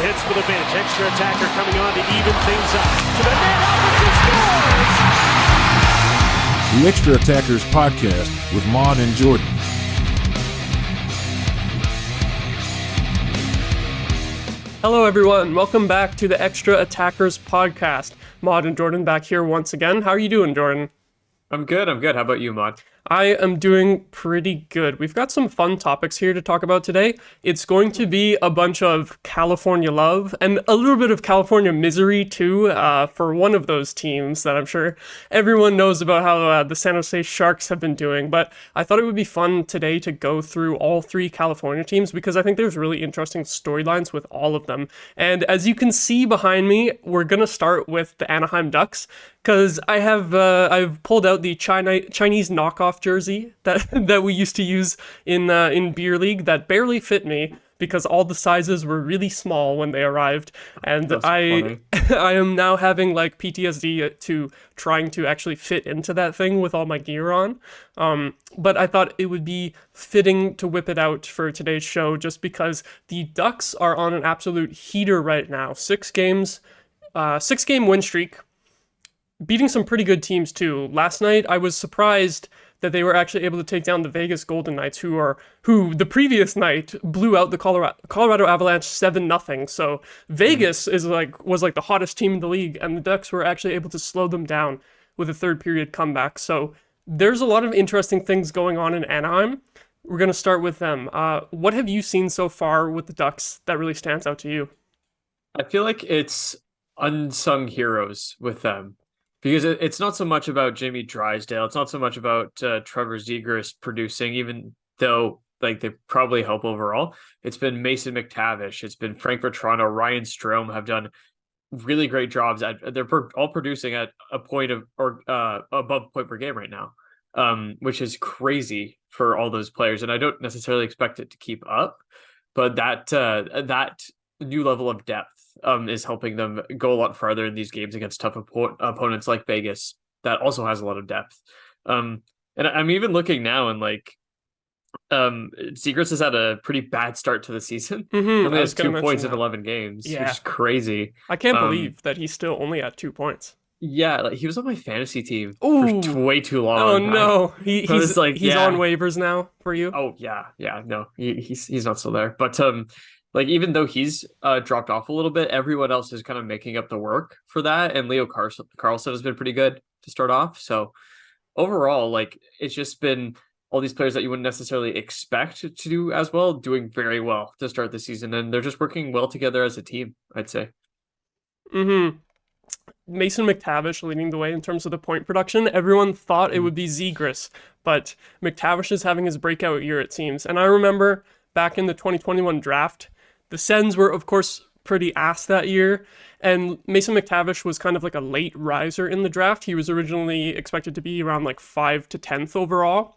hits for the bench. Extra attacker coming on to even things up. To the net, Albertson scores! The Extra Attackers Podcast with Maude and Jordan. Hello everyone, welcome back to the Extra Attackers Podcast. Maude and Jordan back here once again. How are you doing, Jordan? I'm good. How about you, Maude? I am doing pretty good. We've got some fun topics here to talk about today. It's going to be a bunch of California love and a little bit of California misery too, for one of those teams that I'm sure everyone knows about how the San Jose Sharks have been doing. But I thought it would be fun today to go through all three California teams because I think there's really interesting storylines with all of them. And as you can see behind me, we're going to start with the Anaheim Ducks. Because I've pulled out the Chinese knockoff jersey that we used to use in beer league that barely fit me because all the sizes were really small when they arrived, and I am now having like PTSD to trying to actually fit into that thing with all my gear on. But I thought it would be fitting to whip it out for today's show just because the Ducks are on an absolute heater right now. 6-game win streak. Beating some pretty good teams too. Last night, I was surprised that they were actually able to take down the Vegas Golden Knights, who the previous night blew out the Colorado Avalanche 7-0. So Vegas was like the hottest team in the league, and the Ducks were actually able to slow them down with a third period comeback. So there's a lot of interesting things going on in Anaheim. We're gonna start with them. What have you seen so far with the Ducks that really stands out to you? I feel like it's unsung heroes with them. Because it's not so much about Jamie Drysdale. It's not so much about Trevor Zegras producing, even though like they probably help overall. It's been Mason McTavish. It's been Frank Vetrano, Ryan Strome have done really great jobs. They're all producing at a point of or above point per game right now, which is crazy for all those players. And I don't necessarily expect it to keep up, but that new level of depth is helping them go a lot farther in these games against tough opponents like Vegas that also has a lot of depth. And I'm even looking now and like Zegras has had a pretty bad start to the season. Only has 2 points in 11 games, which is crazy. I can't believe that he's still only at 2 points. Yeah, like he was on my fantasy team for way too long. Oh no, he's on waivers now for you. Oh yeah, no, he's not still there, but like, even though he's dropped off a little bit, everyone else is kind of making up the work for that. And Leo Carlson has been pretty good to start off. So overall, like, it's just been all these players that you wouldn't necessarily expect to do as well, doing very well to start the season. And they're just working well together as a team, I'd say. Mason McTavish leading the way in terms of the point production. Everyone thought it would be Zegras, but McTavish is having his breakout year, it seems. And I remember back in the 2021 draft, the Sens were, of course, pretty ass that year, and Mason McTavish was kind of like a late riser in the draft. He was originally expected to be around like 5th to 10th overall.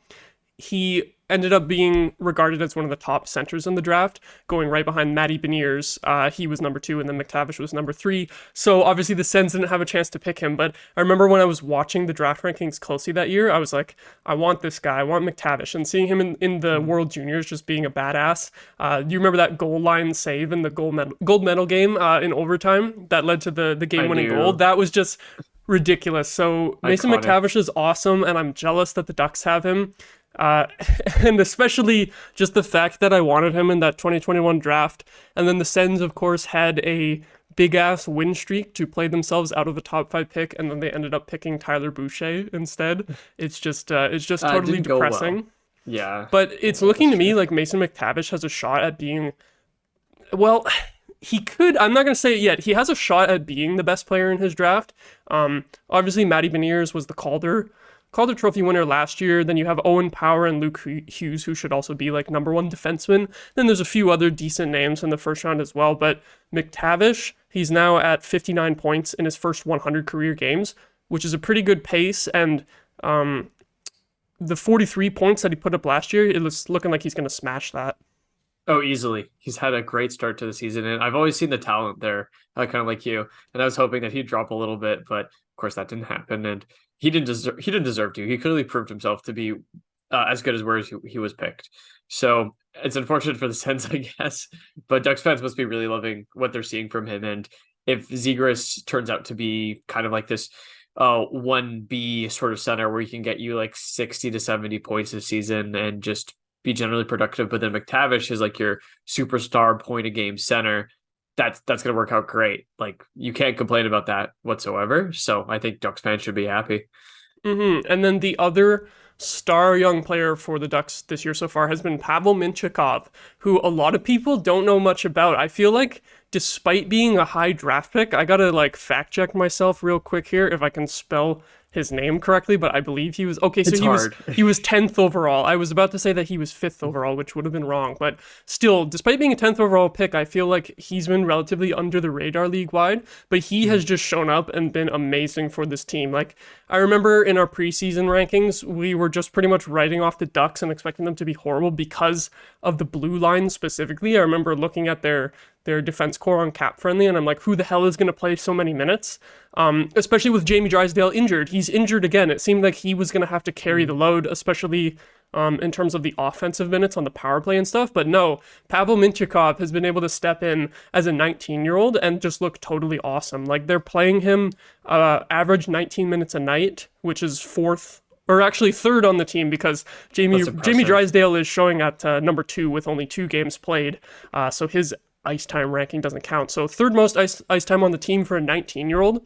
He ended up being regarded as one of the top centers in the draft, going right behind Matty Beniers. He was number 2, and then McTavish was number 3. So obviously the Sens didn't have a chance to pick him, but I remember when I was watching the draft rankings closely that year, I was like, I want this guy, I want McTavish, and seeing him in the World Juniors just being a badass. Do you remember that goal line save in the gold medal game in overtime that led to the game-winning goal? That was just ridiculous. So Mason McTavish is awesome, and I'm jealous that the Ducks have him. And especially just the fact that I wanted him in that 2021 draft. And then the Sens, of course, had a big-ass win streak to play themselves out of a top 5 pick, and then they ended up picking Tyler Boucher instead. It's just totally depressing. Well. Yeah. But it's looking to me like Mason McTavish has a shot at being... Well, he could... I'm not going to say it yet. He has a shot at being the best player in his draft. Obviously, Matty Beniers was the Calder Trophy winner last year. Then you have Owen Power and Luke Hughes, who should also be like number 1 defenseman. Then there's a few other decent names in the first round as well. But McTavish, he's now at 59 points in his first 100 career games, which is a pretty good pace. And the 43 points that he put up last year, it was looking like he's going to smash that. Oh, easily. He's had a great start to the season, and I've always seen the talent there, kind of like you. And I was hoping that he'd drop a little bit, but of course that didn't happen. And he didn't deserve to. He clearly proved himself to be as good as where he was picked. So it's unfortunate for the Sens, I guess, but Ducks fans must be really loving what they're seeing from him. And if Zegras turns out to be kind of like this 1B sort of center where he can get you like 60 to 70 points a season and just be generally productive, but then McTavish is like your superstar point a game center, that's going to work out great. Like, you can't complain about that whatsoever. So I think Ducks fans should be happy. And then the other star young player for the Ducks this year so far has been Pavel Mintyukov, who a lot of people don't know much about. I feel like despite being a high draft pick, I gotta like fact check myself real quick here if I can spell his name correctly, but I believe he was okay. So he was 10th overall. I was about to say that he was 5th overall, which would have been wrong, but still, despite being a 10th overall pick, I feel like he's been relatively under the radar league wide, but he has just shown up and been amazing for this team. Like, I remember in our preseason rankings, we were just pretty much writing off the Ducks and expecting them to be horrible because of the blue line specifically. I remember looking at their defense core on Cap Friendly, and I'm like, who the hell is going to play so many minutes? Especially with Jamie Drysdale injured. He's injured again. It seemed like he was going to have to carry the load, especially in terms of the offensive minutes on the power play and stuff. But no, Pavel Mintyukov has been able to step in as a 19-year-old and just look totally awesome. Like, they're playing him average 19 minutes a night, which is third on the team, because Jamie Drysdale is showing at number 2 with only 2 games played. So his ice time ranking doesn't count. So third most ice time on the team for a 19-year-old.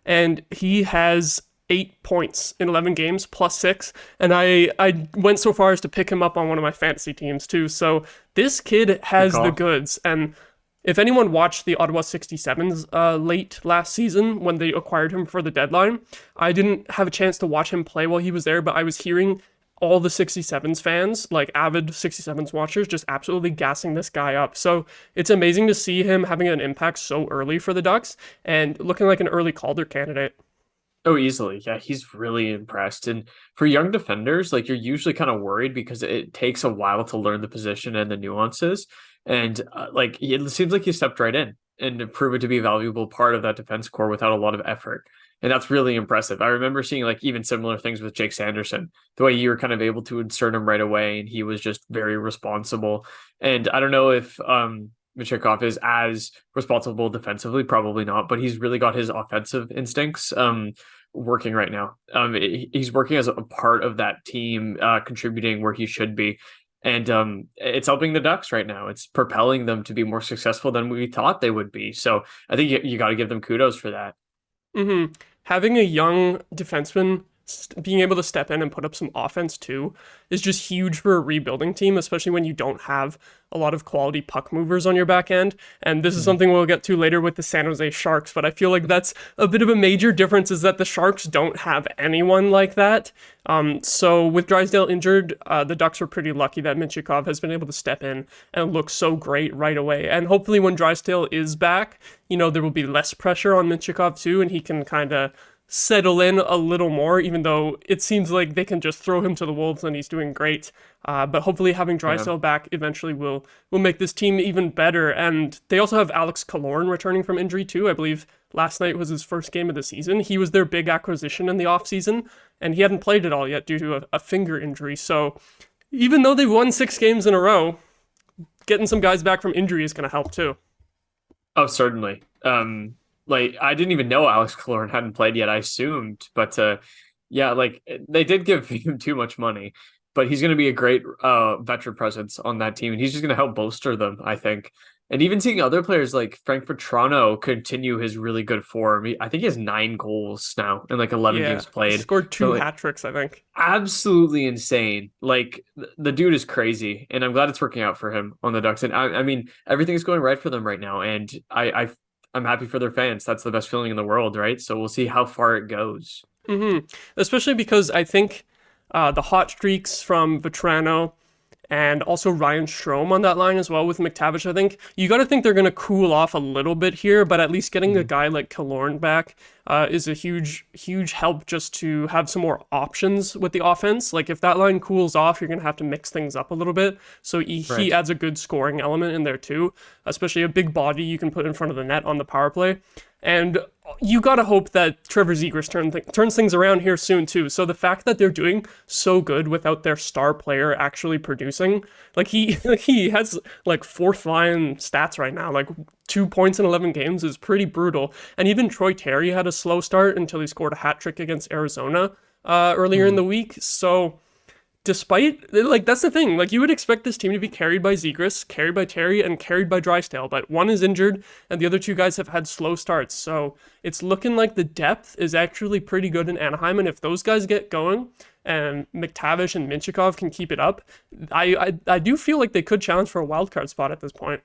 And he has 8 points in 11 games, plus 6. And I went so far as to pick him up on one of my fantasy teams too. So this kid has the goods. And if anyone watched the Ottawa 67s late last season when they acquired him for the deadline, I didn't have a chance to watch him play while he was there, but I was hearing all the 67s fans, like avid 67s watchers, just absolutely gassing this guy up. So it's amazing to see him having an impact so early for the Ducks and looking like an early Calder candidate. Oh, easily. Yeah, he's really impressed. And for young defenders, like, you're usually kind of worried because it takes a while to learn the position and the nuances. And like, it seems like he stepped right in and proved to be a valuable part of that defense core without a lot of effort. And that's really impressive. I remember seeing like even similar things with Jake Sanderson, the way you were kind of able to insert him right away, and he was just very responsible. And I don't know if Mintyukov is as responsible defensively, probably not, but he's really got his offensive instincts working right now. He's working as a part of that team, contributing where he should be. And it's helping the Ducks right now. It's propelling them to be more successful than we thought they would be. So I think you got to give them kudos for that. Having a young defenseman being able to step in and put up some offense too is just huge for a rebuilding team, especially when you don't have a lot of quality puck movers on your back end. And this is something we'll get to later with the San Jose Sharks, but I feel like that's a bit of a major difference, is that the Sharks don't have anyone like that. So with Drysdale injured, the Ducks are pretty lucky that Mintyukov has been able to step in and look so great right away. And hopefully when Drysdale is back, there will be less pressure on Mintyukov too, and he can kind of settle in a little more, even though it seems like they can just throw him to the wolves and he's doing great. But hopefully having Drysdale back eventually will make this team even better. And they also have Alex Killorn returning from injury too. I believe last night was his first game of the season. He was their big acquisition in the offseason, and he hadn't played at all yet due to a finger injury. So even though they've won 6 games in a row, getting some guys back from injury is going to help too. Oh, certainly. Like, I didn't even know Alex Killorn hadn't played yet. I assumed, but yeah, like, they did give him too much money, but he's going to be a great veteran presence on that team, and he's just going to help bolster them, I think. And even seeing other players like Frank Petrano continue his really good form. I think he has 9 goals now in like 11 games played. He scored 2 hat tricks, I think. Absolutely insane. Like, the dude is crazy, and I'm glad it's working out for him on the Ducks. And I mean, everything's going right for them right now, and I'm happy for their fans. That's the best feeling in the world, right? So we'll see how far it goes. Especially because I think the hot streaks from Vetrano and also Ryan Strome on that line as well with McTavish, I think you got to think they're going to cool off a little bit here, but at least getting a guy like Killorn back is a huge help just to have some more options with the offense. Like if that line cools off, you're going to have to mix things up a little bit. So he adds a good scoring element in there too, especially a big body you can put in front of the net on the power play. And you got to hope that Trevor Zegras turns things around here soon too. So the fact that they're doing so good without their star player actually producing, like he has like fourth line stats right now, like 2 points in 11 games is pretty brutal. And even Troy Terry had a slow start until he scored a hat trick against Arizona earlier in the week. So despite, like, that's the thing, like, you would expect this team to be carried by Zegras, carried by Terry, and carried by Drysdale, but one is injured, and the other two guys have had slow starts, so it's looking like the depth is actually pretty good in Anaheim, and if those guys get going, and McTavish and Minchikov can keep it up, I do feel like they could challenge for a wildcard spot at this point.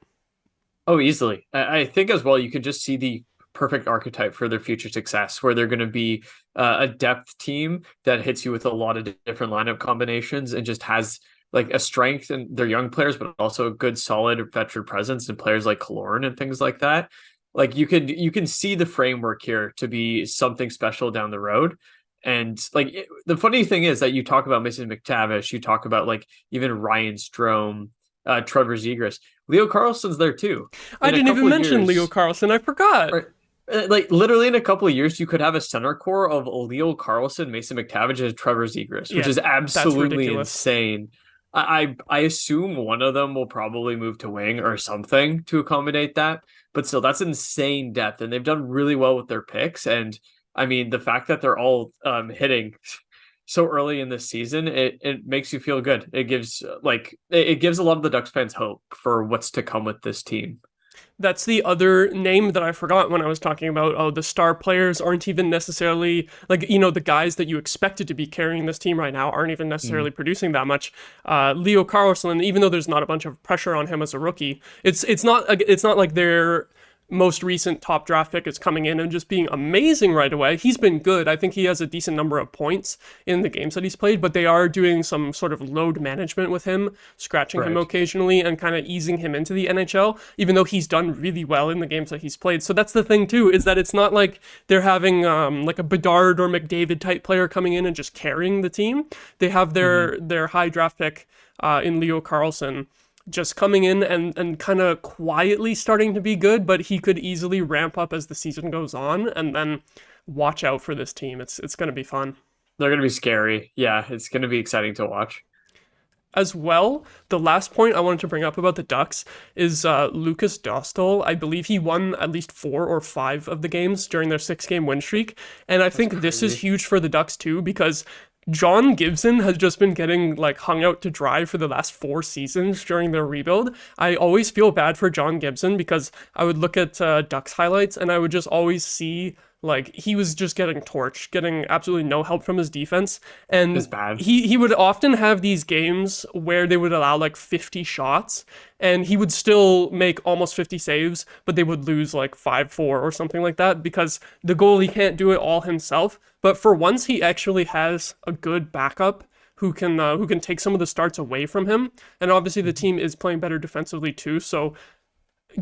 Oh, easily. I think as well, you could just see the perfect archetype for their future success, where they're going to be a depth team that hits you with a lot of different lineup combinations and just has like a strength in their young players, but also a good solid veteran presence in players like Killorn and things like that. Like you can see the framework here to be something special down the road. And like the funny thing is that you talk about Mason McTavish, you talk about like even Ryan Strome, Trevor Zegras, Leo Carlson's there too. I didn't even mention Leo Carlson. I forgot. Right, like literally in a couple of years, you could have a center core of Leo Carlson, Mason McTavish, and Trevor Zegras, which is absolutely insane. I assume one of them will probably move to wing or something to accommodate that, but still, that's insane depth, and they've done really well with their picks. And I mean, the fact that they're all hitting so early in this season, it makes you feel good. It gives a lot of the Ducks fans hope for what's to come with this team. That's the other name that I forgot when I was talking about, the star players aren't even necessarily, like, the guys that you expected to be carrying this team right now aren't even necessarily producing that much. Leo Carlson, even though there's not a bunch of pressure on him as a rookie, it's not like their most recent top draft pick is coming in and just being amazing right away. He's been good. I think he has a decent number of points in the games that he's played, but they are doing some sort of load management with him, scratching him occasionally and kind of easing him into the NHL, even though he's done really well in the games that he's played. So that's the thing too, is that it's not like they're having like a Bedard or McDavid type player coming in and just carrying the team. They have their high draft pick in Leo Carlson just coming in and kind of quietly starting to be good, but he could easily ramp up as the season goes on, and then watch out for this team. It's going to be fun. They're going to be scary. Yeah, it's going to be exciting to watch. As well, the last point I wanted to bring up about the Ducks is Lucas Dostal. I believe he won at least 4 or 5 of the games during their 6-game win streak, and I think this is huge for the Ducks too, because John Gibson has just been getting like hung out to dry for the last 4 seasons during their rebuild. I always feel bad for John Gibson because I would look at Ducks highlights and I would just always see like he was just getting torched, getting absolutely no help from his defense. And it's bad. He would often have these games where they would allow like 50 shots and he would still make almost 50 saves, but they would lose like 5-4 or something like that because the goalie can't do it all himself. But for once, he actually has a good backup who can take some of the starts away from him. And obviously the team is playing better defensively too. So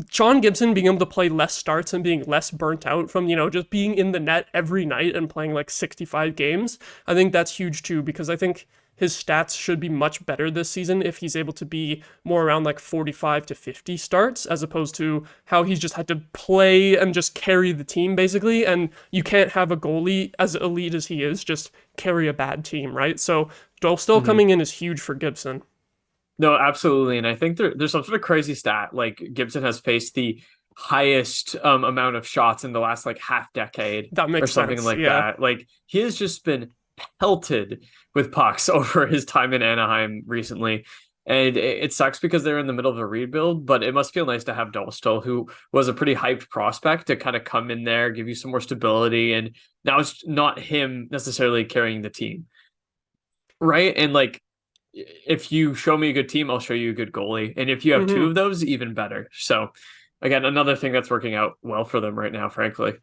John Gibson being able to play less starts and being less burnt out from, just being in the net every night and playing like 65 games, I think that's huge too, because I think his stats should be much better this season if he's able to be more around like 45 to 50 starts, as opposed to how he's just had to play and just carry the team basically. And you can't have a goalie as elite as he is just carry a bad team, right? So Dostal coming in is huge for Gibson. No, absolutely. And I think there's some sort of crazy stat. Like Gibson has faced the highest amount of shots in the last like half decade or something sense. like Yeah. that. Like he has just been pelted with pucks over his time in Anaheim recently. And it sucks because they're in the middle of a rebuild, but it must feel nice to have Dostal, who was a pretty hyped prospect, to kind of come in there, give you some more stability. And now it's not him necessarily carrying the team. Right. And like, if you show me a good team, I'll show you a good goalie. And if you have 2 of those, even better. So again, another thing that's working out well for them right now, frankly.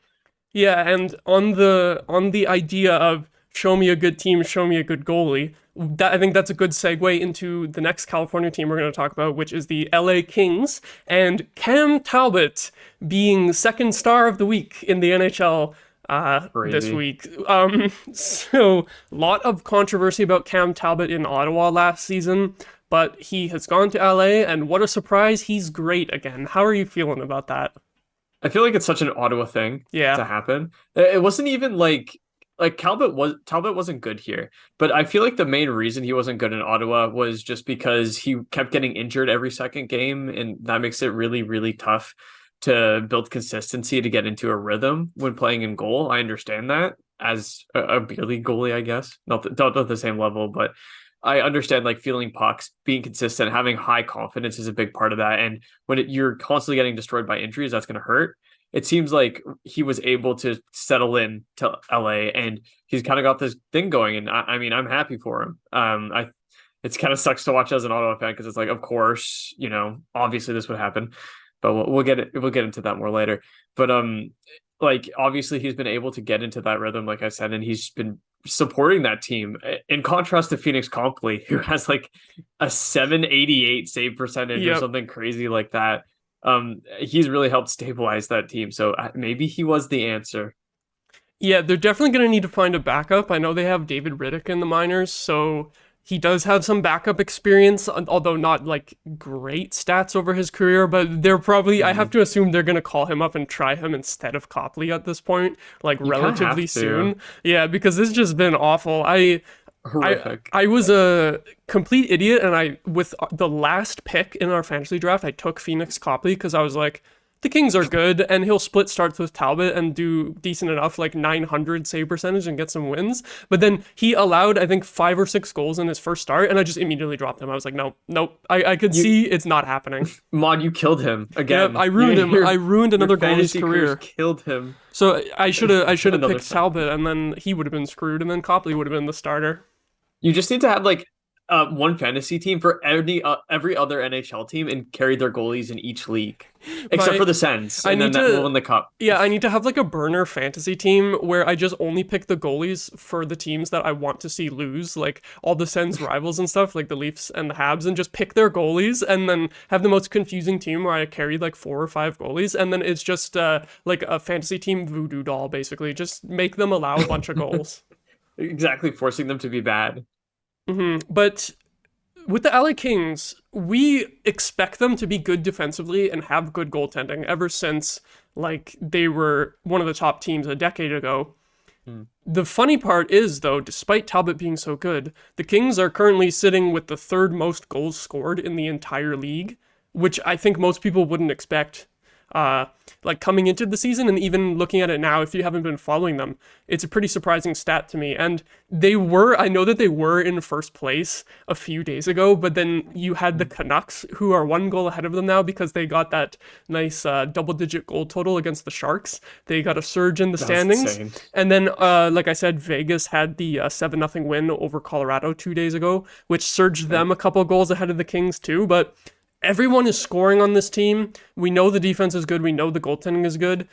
Yeah, and on the idea of show me a good team, show me a good goalie, I think that's a good segue into the next California team we're going to talk about, which is the LA Kings, and Cam Talbot being second star of the week in the NHL. this Crazy. week. So lot of controversy about Cam Talbot in Ottawa last season, but he has gone to LA, and what a surprise, he's great again. How are you feeling about that? I feel like it's such an Ottawa thing Yeah. to happen. It wasn't even like Talbot wasn't good here, but I feel like the main reason he wasn't good in Ottawa was just because he kept getting injured every second game, and that makes it really, really tough to build consistency to get into a rhythm when playing in goal. I understand that as a beer league goalie, I guess. Not at the same level, but I understand like feeling pucks, being consistent, having high confidence is a big part of that. And when you're constantly getting destroyed by injuries, that's going to hurt. It seems like he was able to settle in to LA, and he's kind of got this thing going. And I mean, I'm happy for him. It's kind of sucks to watch as an Ottawa fan because it's like, of course, obviously this would happen, but we'll get into that more later. But like obviously he's been able to get into that rhythm, like I said, and he's been supporting that team in contrast to Phoenix Copley, who has like a 788 save percentage or Yep. something crazy like that. He's really helped stabilize that team, so maybe he was the answer. Yeah, they're definitely going to need to find a backup. I know they have David Riddick in the minors, so he does have some backup experience, although not like great stats over his career. But they're probably, I have to assume they're going to call him up and try him instead of Copley at this point, like You kinda relatively have to. soon. Yeah, because this has just been awful. Horrific. I was a complete idiot, and with the last pick in our fantasy draft, I took Phoenix Copley because I was like, the Kings are good, and he'll split starts with Talbot and do decent enough, like 900 save percentage and get some wins. But then he allowed, I think, 5 or 6 goals in his first start, and I just immediately dropped him. I was like, nope. I could see it's not happening. Maude, you killed him again. Yeah, I ruined him. I ruined another goalie's fantasy career. killed him. So I should have Another picked Talbot, and then he would have been screwed, and then Copley would have been the starter. You just need to have like one fantasy team for every other NHL team and carry their goalies in each league, except for the Sens, and then that will win the cup. Yeah, I need to have like a burner fantasy team where I just only pick the goalies for the teams that I want to see lose, like all the Sens rivals and stuff, like the Leafs and the Habs, and just pick their goalies, and then have the most confusing team where I carry like 4 or 5 goalies, and then it's just like a fantasy team voodoo doll, basically. Just make them allow a bunch of goals. Exactly, forcing them to be bad. But with the LA Kings, we expect them to be good defensively and have good goaltending ever since like they were one of the top teams a decade ago. The funny part is, though, despite Talbot being so good, the Kings are currently sitting with the 3rd most goals scored in the entire league, which I think most people wouldn't expect. Like coming into the season, and even looking at it now, if you haven't been following them, it's a pretty surprising stat to me. And I know that they were in first place a few days ago, but then you had the Canucks, who are 1 goal ahead of them now because they got that nice double-digit goal total against the Sharks. They got a surge in the standings. Insane. And then, like I said, Vegas had the 7-0 win over Colorado 2 days ago, which surged them a couple goals ahead of the Kings too, but everyone is scoring on this team. We know the defense is good. We know the goaltending is good.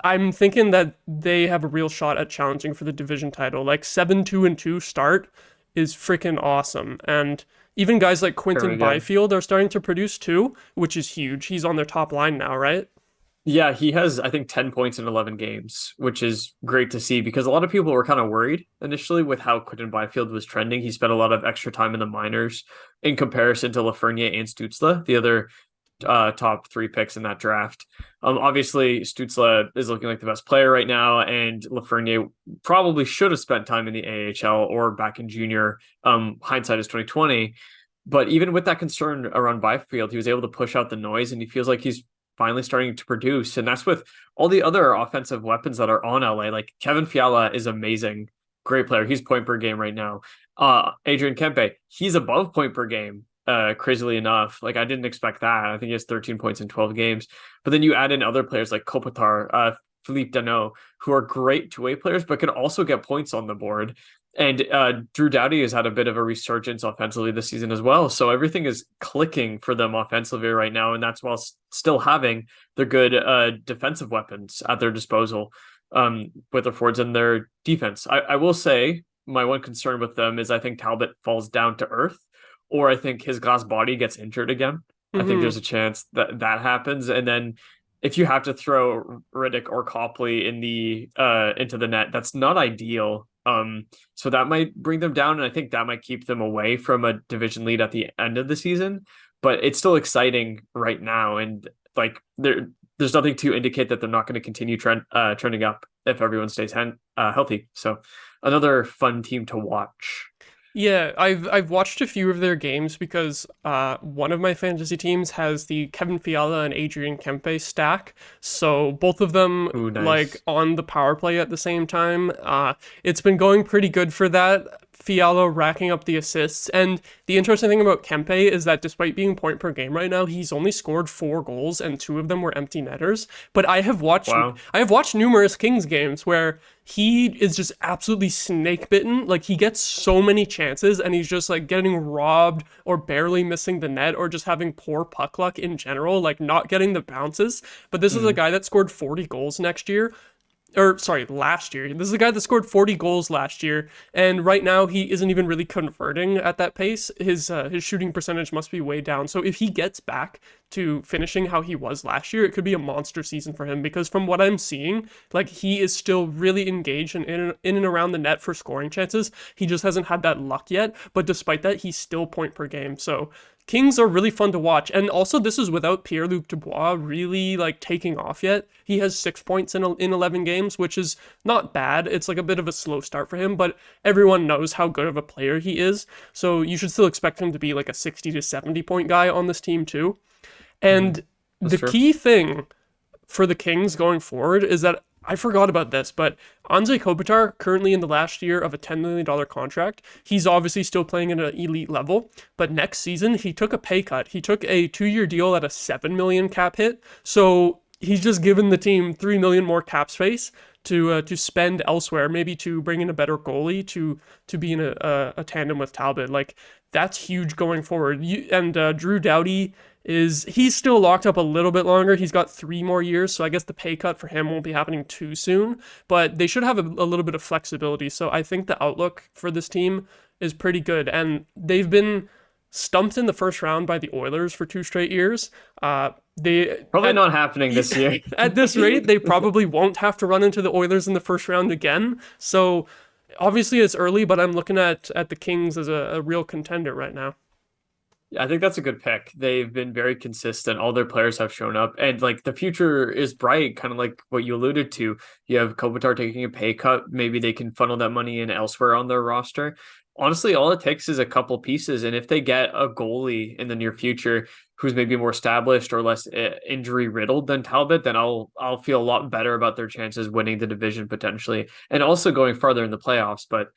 I'm thinking that they have a real shot at challenging for the division title. Like 7-2-2 start is freaking awesome. And even guys like Quinton Byfield are starting to produce too, which is huge. He's on their top line now, right? Yeah, he has, I think, 10 points in 11 games, which is great to see because a lot of people were kind of worried initially with how Quinton Byfield was trending. He spent a lot of extra time in the minors in comparison to Lafreniere and Stützle, the other top 3 picks in that draft. Obviously, Stützle is looking like the best player right now, and Lafreniere probably should have spent time in the AHL or back in junior. Hindsight is 2020. But even with that concern around Byfield, he was able to push out the noise, and he feels like he's finally starting to produce. And that's with all the other offensive weapons that are on LA. Like Kevin Fiala is amazing. Great player. He's point per game right now. Adrian Kempe, he's above point per game. Crazily enough. Like I didn't expect that. I think he has 13 points in 12 games. But then you add in other players like Kopitar, Philippe Danault, who are great two-way players, but can also get points on the board. And Drew Doughty has had a bit of a resurgence offensively this season as well. So everything is clicking for them offensively right now. And that's while still having their good defensive weapons at their disposal with their forwards and their defense. I will say my one concern with them is I think Talbot falls down to earth, or I think his glass body gets injured again. I think there's a chance that that happens. And then if you have to throw Riddick or Copley in the into the net, that's not ideal. So that might bring them down, and I think that might keep them away from a division lead at the end of the season. But it's still exciting right now, and like there's nothing to indicate that they're not going to continue trending up if everyone stays healthy. So another fun team to watch. Yeah, I've watched a few of their games because one of my fantasy teams has the Kevin Fiala and Adrian Kempe stack. So both of them Ooh, nice. like on the power play at the same time. It's been going pretty good for that. Fiala racking up the assists. And the interesting thing about Kempe is that despite being point per game right now, he's only scored 4 goals and 2 of them were empty netters. But I have watched numerous Kings games where he is just absolutely snake bitten. Like he gets so many chances and he's just like getting robbed or barely missing the net or just having poor puck luck in general, like not getting the bounces. But this is a guy that scored 40 goals last year. This is a guy that scored 40 goals last year, and right now he isn't even really converting at that pace. His shooting percentage must be way down. So if he gets back to finishing how he was last year, it could be a monster season for him, because from what I'm seeing, like he is still really engaged in and around the net for scoring chances. He just hasn't had that luck yet, but despite that, he's still point per game. So Kings are really fun to watch. And also this is without Pierre-Luc Dubois really like taking off yet. He has 6 points in 11 games, which is not bad. It's like a bit of a slow start for him, but everyone knows how good of a player he is. So you should still expect him to be like a 60 to 70 point guy on this team too. And the key thing for the Kings going forward is that I forgot about this, but Anze Kopitar, currently in the last year of a $10 million contract, he's obviously still playing at an elite level, but next season he took a pay cut. He took a 2-year deal at a $7 million cap hit, so he's just given the team $3 million more cap space to spend elsewhere, maybe to bring in a better goalie to be in a tandem with Talbot. Like, that's huge going forward. Drew Doughty he's still locked up a little bit longer. He's got 3 more years, so I guess the pay cut for him won't be happening too soon, but they should have a little bit of flexibility. So I think the outlook for this team is pretty good, and they've been stumped in the first round by the Oilers for 2 straight years. Probably not happening this year. At this rate, they probably won't have to run into the Oilers in the first round again. So obviously it's early, but I'm looking at the Kings as a real contender right now. Yeah, I think that's a good pick. They've been very consistent. All their players have shown up, and like the future is bright, kind of like what you alluded to. You have Kopitar taking a pay cut. Maybe they can funnel that money in elsewhere on their roster. Honestly, all it takes is a couple pieces, and if they get a goalie in the near future who's maybe more established or less injury riddled than Talbot, then I'll feel a lot better about their chances winning the division potentially, and also going farther in the playoffs. But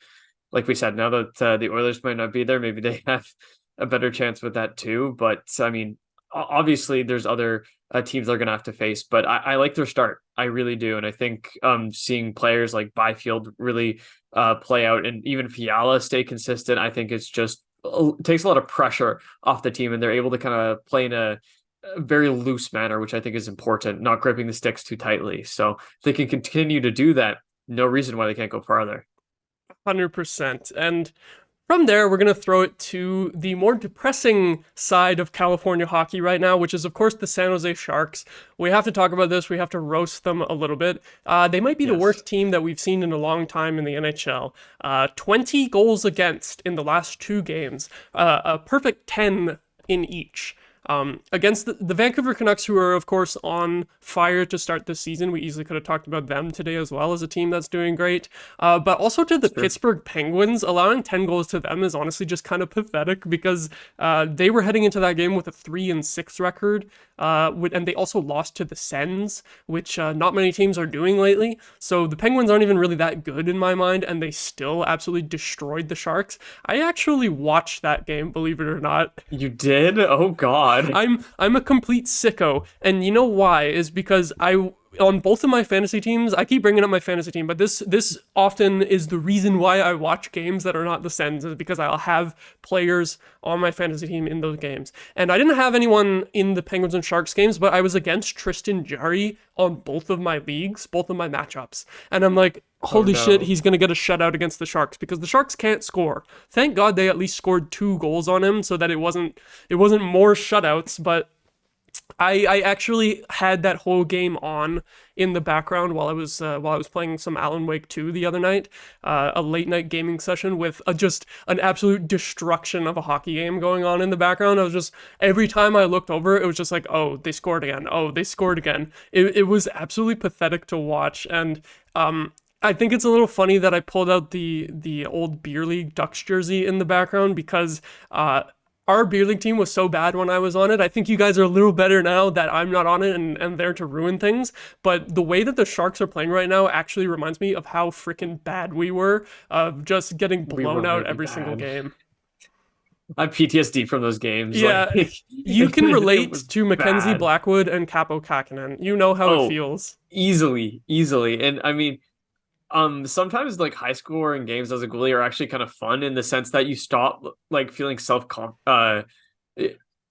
like we said, now that the Oilers might not be there, maybe they have a better chance with that too. But I mean, obviously there's other teams they're going to have to face, but I like their start. I really do. And I think seeing players like Byfield really play out, and even Fiala stay consistent, I think it's just takes a lot of pressure off the team, and they're able to kind of play in a very loose manner, which I think is important, not gripping the sticks too tightly. So if they can continue to do that, no reason why they can't go farther. 100%. And from there, we're going to throw it to the more depressing side of California hockey right now, which is, of course, the San Jose Sharks. We have to talk about this. We have to roast them a little bit. They might be the worst team that we've seen in a long time in the NHL. 20 goals against in the last 2 games, a perfect 10 in each. Against the Vancouver Canucks, who are, of course, on fire to start this season. We easily could have talked about them today as well as a team that's doing great. But also to the Pittsburgh Penguins, allowing 10 goals to them is honestly just kind of pathetic, because they were heading into that game with a 3-6 record, and they also lost to the Sens, which not many teams are doing lately. So the Penguins aren't even really that good in my mind, and they still absolutely destroyed the Sharks. I actually watched that game, believe it or not. You did? Oh, God. I'm a complete sicko, and you know why? Is because on both of my fantasy teams, I keep bringing up my fantasy team, but this often is the reason why I watch games that are not the Sens, is because I'll have players on my fantasy team in those games. And I didn't have anyone in the Penguins and Sharks games, but I was against Tristan Jarry on both of my leagues, both of my matchups. And I'm like, holy shit, he's going to get a shutout against the Sharks, because the Sharks can't score. Thank God they at least scored 2 goals on him so that it wasn't more shutouts, but I actually had that whole game on in the background while I was playing some Alan Wake 2 the other night, a late night gaming session with just an absolute destruction of a hockey game going on in the background. I was just every time I looked over, it was just like, oh, they scored again. Oh, they scored again. It was absolutely pathetic to watch, and I think it's a little funny that I pulled out the old beer league Ducks jersey in the background because our beer league team was so bad when I was on it. I think you guys are a little better now that I'm not on it and there to ruin things. But the way that the Sharks are playing right now actually reminds me of how freaking bad we were, of just getting blown out really every single bad. game. I have PTSD from those games. Yeah, Like, you can it relate was to Mackenzie bad. Blackwood and Capo Kakinen. You know how Oh, it feels. easily. And I mean, sometimes like high scoring games as a goalie are actually kind of fun in the sense that you stop like feeling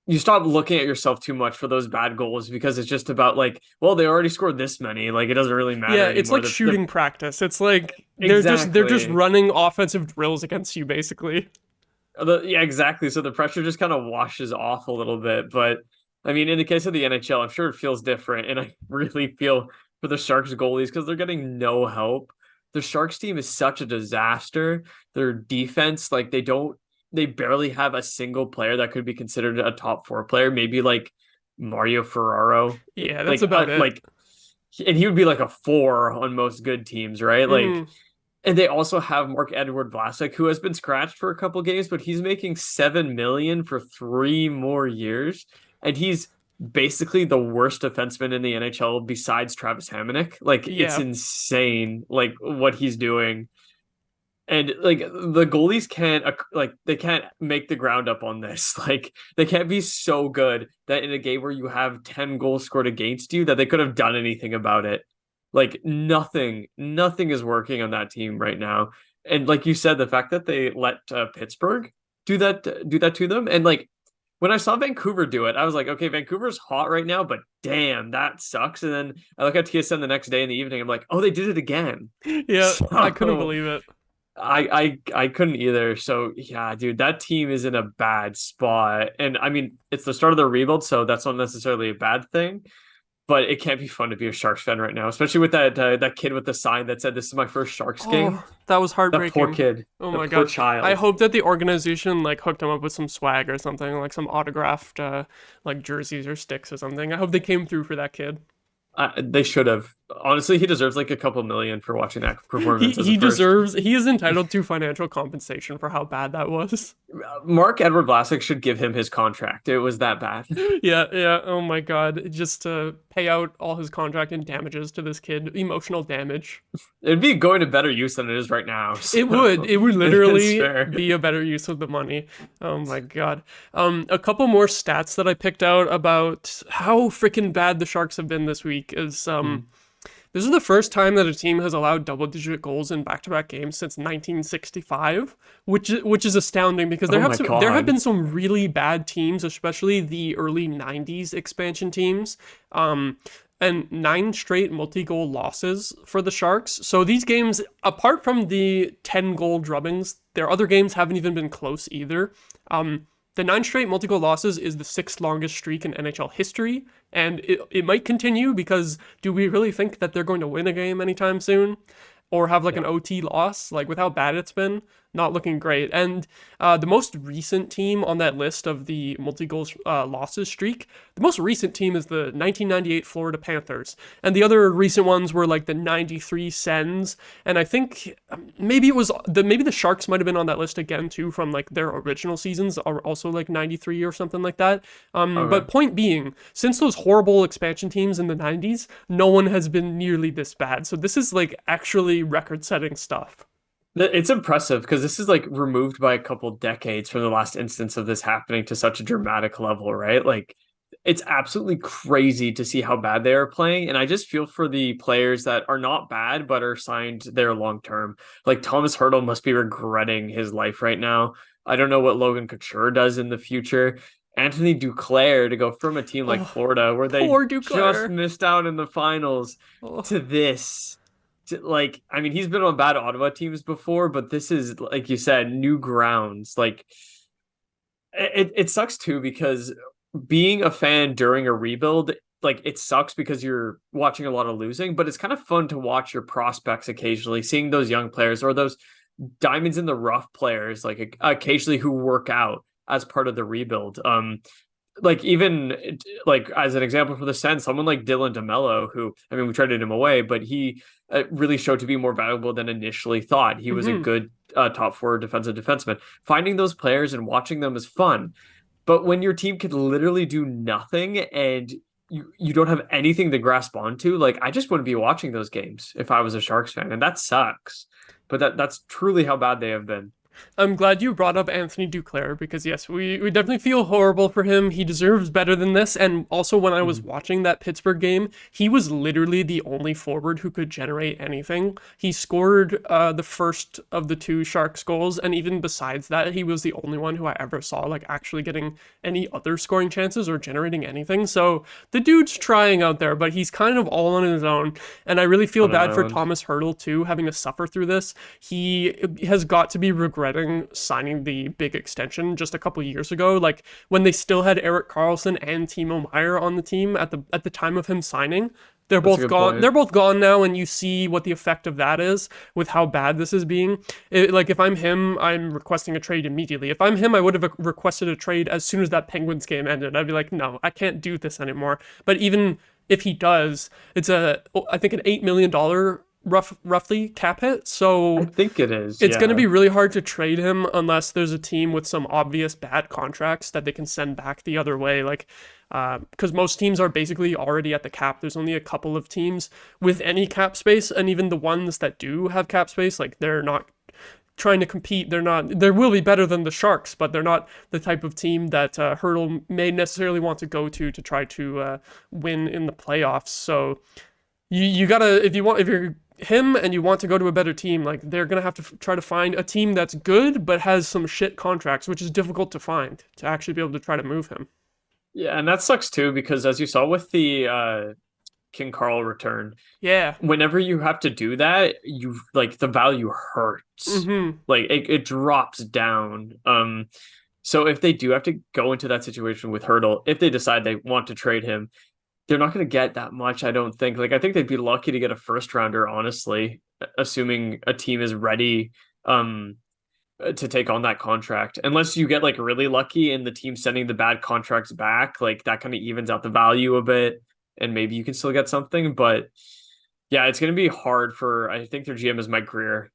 you stop looking at yourself too much for those bad goals because it's just about like, well, they already scored this many, like it doesn't really matter Yeah, anymore. it's like shooting practice. It's like they're just Exactly. running offensive drills against you, basically. Yeah, exactly. So the pressure just kind of washes off a little bit. But I mean, in the case of the NHL, I'm sure it feels different. And I really feel for the Sharks goalies because they're getting no help. The Sharks team is such a disaster. Their defense, like they barely have a single player that could be considered a top four player. Maybe like Mario Ferraro, Yeah, that's about it. like, and he would be like a four on most good teams, right? Like, Mm, and they also have Mark-Edward Vlasic, who has been scratched for a couple games, but he's making $7 million for 3 more years, and he's basically the worst defenseman in the NHL besides Travis Hamonic. Like it's yeah, insane, like what he's doing, and like the goalies can't like they can't make the ground up on this. Like they can't be so good that in a game where you have 10 goals scored against you that they could have done anything about it. Like nothing is working on that team right now. And like you said, the fact that they let Pittsburgh do that to them, and like when I saw Vancouver do it, I was like, okay, Vancouver's hot right now, but damn, that sucks. And then I look at TSN the next day in the evening, I'm like, oh, they did it again. yeah. I couldn't So believe it. I couldn't either. So yeah, dude, that team is in a bad spot. And I mean, it's the start of the rebuild, so that's not necessarily a bad thing. But it can't be fun to be a Sharks fan right now, especially with that kid with the sign that said, "This is my first Sharks game." Oh, that was That poor heartbreaking. kid, Oh the my poor god. I child. hope that the organization like hooked him up with some swag or something, like some autographed like jerseys or sticks or something. I hope they came through for that kid. They should have. Honestly, he deserves like a couple million for watching that He performance as a he first. deserves he is entitled to financial compensation for how bad that was. Mark-Edward Vlasic should give him his contract. It was that bad. Yeah, yeah. Oh my god. Just to pay out all his contract and damages to this kid, emotional damage. It'd be going to better use than it is right now. It would. So It would it's literally fair. be a better use of the money. Oh my god. A couple more stats that I picked out about how freaking bad the Sharks have been this week is this is the first time that a team has allowed double-digit goals in back-to-back games since 1965, which is astounding because Oh my there have God. been some really bad teams, especially the early 90s expansion teams. And 9 straight multi-goal losses for the Sharks. So these games, apart from the 10-goal drubbings, their other games haven't even been close either. The 9 straight multi-goal losses is the 6th longest streak in NHL history, and it might continue because do we really think that they're going to win a game anytime soon? Or have like an OT loss? Like with how bad it's been, not looking great. And the most recent team on that list of the multi-goals losses streak, the most recent team is the 1998 Florida Panthers. And the other recent ones were like the 93 Sens. And I think maybe the Sharks might have been on that list again too from like their original seasons are also like 93 or something like that. But point being, since those horrible expansion teams in the 90s, no one has been nearly this bad. So this is like actually record-setting stuff. It's impressive because this is like removed by a couple decades from the last instance of this happening to such a dramatic level, right? Like it's absolutely crazy to see how bad they are playing. And I just feel for the players that are not bad, but are signed there long term. Like Thomas Hurdle must be regretting his life right now. I don't know what Logan Couture does in the future. Anthony Duclair to go from a team like Oh, Florida where they poor just Duclair. missed out in the finals Oh. to this. Like, I mean, he's been on bad Ottawa teams before, but this is, like you said, new grounds. Like, it sucks too because being a fan during a rebuild, like it sucks because you're watching a lot of losing, but it's kind of fun to watch your prospects occasionally, seeing those young players or those diamonds in the rough players, like occasionally who work out as part of the rebuild. Like even like as an example for the Sens, someone like Dylan DeMello, who I mean we traded him away, but he really showed to be more valuable than initially thought. He was a good top four defensive defenseman. Finding those players and watching them is fun, but when your team can literally do nothing and you don't have anything to grasp onto, like I just wouldn't be watching those games if I was a Sharks fan, and that sucks. But that's truly how bad they have been. I'm glad you brought up Anthony Duclair because yes, we definitely feel horrible for him. He deserves better than this. And also when I was watching that Pittsburgh game, he was literally the only forward who could generate anything. He scored the first of the two Sharks goals, and even besides that, he was the only one who I ever saw like actually getting any other scoring chances or generating anything. So the dude's trying out there, but he's kind of all on his own. And I really feel bad for Thomas Hertl too, having to suffer through this. He has got to be regretting signing the big extension just a couple years ago, like when they still had Erik Karlsson and Timo Meier on the team at the time of him signing. They're both gone. They're both gone now, and you see what the effect of that is with how bad this is being. Like if I'm him, I'm requesting a trade immediately. If I'm him, I would have requested a trade as soon as that Penguins game ended. I'd be like, no, I can't do this anymore. But even if he does, it's I think an $8 million roughly cap hit, so I think it is. It's going to be really hard to trade him unless there's a team with some obvious bad contracts that they can send back the other way, like because most teams are basically already at the cap. There's only a couple of teams with any cap space, and even the ones that do have cap space, like they're not trying to compete. They will be better than the Sharks, but they're not the type of team that Hertl may necessarily want to go to try to win in the playoffs. So you gotta, if you're him and you want to go to a better team, like they're gonna have to try to find a team that's good but has some shit contracts, which is difficult to find to actually be able to try to move him. Yeah, and that sucks too because as you saw with the King Carl return, yeah, whenever you have to do that, you like the value hurts. Like it drops down. So if they do have to go into that situation with Hertl, if they decide they want to trade him, they're not going to get that much, I don't think. Like I think they'd be lucky to get a first rounder, honestly, assuming a team is ready to take on that contract. Unless you get like really lucky and the team sending the bad contracts back, like that kind of evens out the value a bit and maybe you can still get something. But yeah, it's going to be hard for, I think their GM is Mike Greer.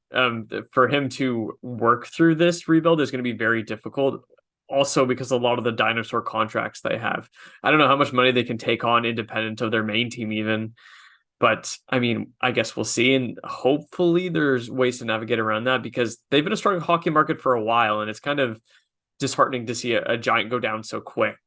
For him to work through this rebuild is going to be very difficult. Also, because a lot of the dinosaur contracts they have, I don't know how much money they can take on independent of their main team, even. But I mean, I guess we'll see. And hopefully, there's ways to navigate around that because they've been a strong hockey market for a while. And it's kind of disheartening to see a giant go down so quick,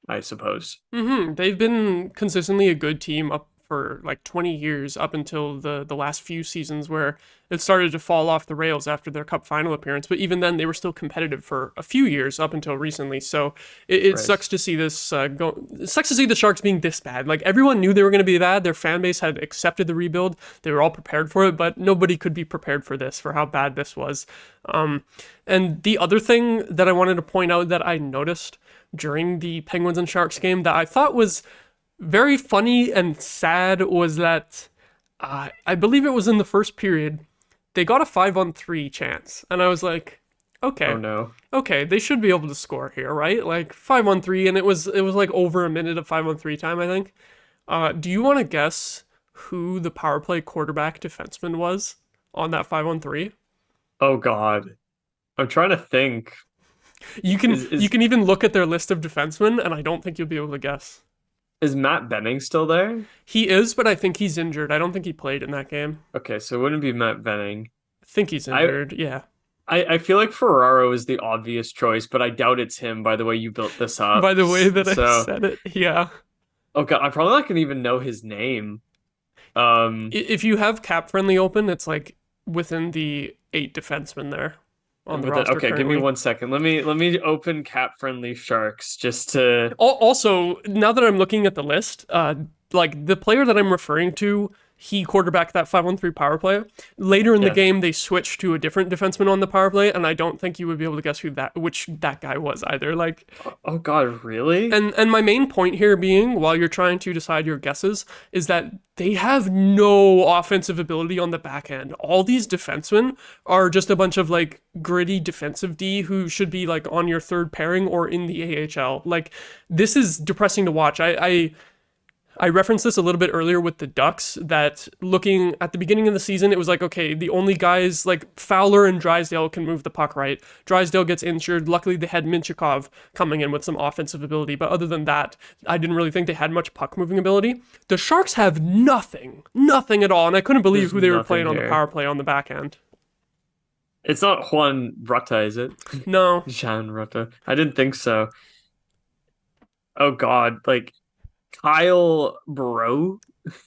I suppose. They've been consistently a good team up for like 20 years up until the last few seasons where it started to fall off the rails after their cup final appearance. But even then, they were still competitive for a few years up until recently. So it sucks to see this go. It sucks to see the Sharks being this bad. Like everyone knew they were going to be bad. Their fan base had accepted the rebuild. They were all prepared for it, but nobody could be prepared for this, for how bad this was. And the other thing that I wanted to point out that I noticed during the Penguins and Sharks game that I thought was very funny and sad was that I believe it was in the first period, they got a 5-on-3 chance. And I was like, okay. Oh no. Okay, they should be able to score here, right? Like 5-on-3, and it was like over a minute of 5-on-3 time, I think. Do you want to guess who the power play quarterback defenseman was on that 5-on-3? Oh God. I'm trying to think. You can even look at their list of defensemen, and I don't think you'll be able to guess. Is Matt Benning still there? He is, but I think he's injured. I don't think he played in that game. Okay, so it wouldn't be Matt Benning. I think he's injured, yeah. I feel like Ferraro is the obvious choice, but I doubt it's him by the way you built this up. By the way that I said it, yeah. Oh God, I'm probably not going to even know his name. If you have cap friendly open, it's like within the 8 defensemen there. On the roster okay, currently. give me 1 second. Let me open cap friendly Sharks just to. Also, now that I'm looking at the list, like the player that I'm referring to, he quarterbacked that 5-on-3 power play. Later in the game, they switched to a different defenseman on the power play, and I don't think you would be able to guess which that guy was either. Like, oh God, really? and my main point here being, while you're trying to decide your guesses, is that they have no offensive ability on the back end. All these defensemen are just a bunch of like gritty defensive D who should be like on your third pairing or in the AHL. Like, this is depressing to watch. I referenced this a little bit earlier with the Ducks, that looking at the beginning of the season, it was like, okay, the only guys like Fowler and Drysdale can move the puck right. Drysdale gets injured. Luckily, they had Minchikov coming in with some offensive ability. But other than that, I didn't really think they had much puck moving ability. The Sharks have nothing at all. And I couldn't believe who they were playing on the power play on the back end. It's not Juan Rutta, is it? No. Jean Rutta. I didn't think so. Oh God, like Kyle Burrow.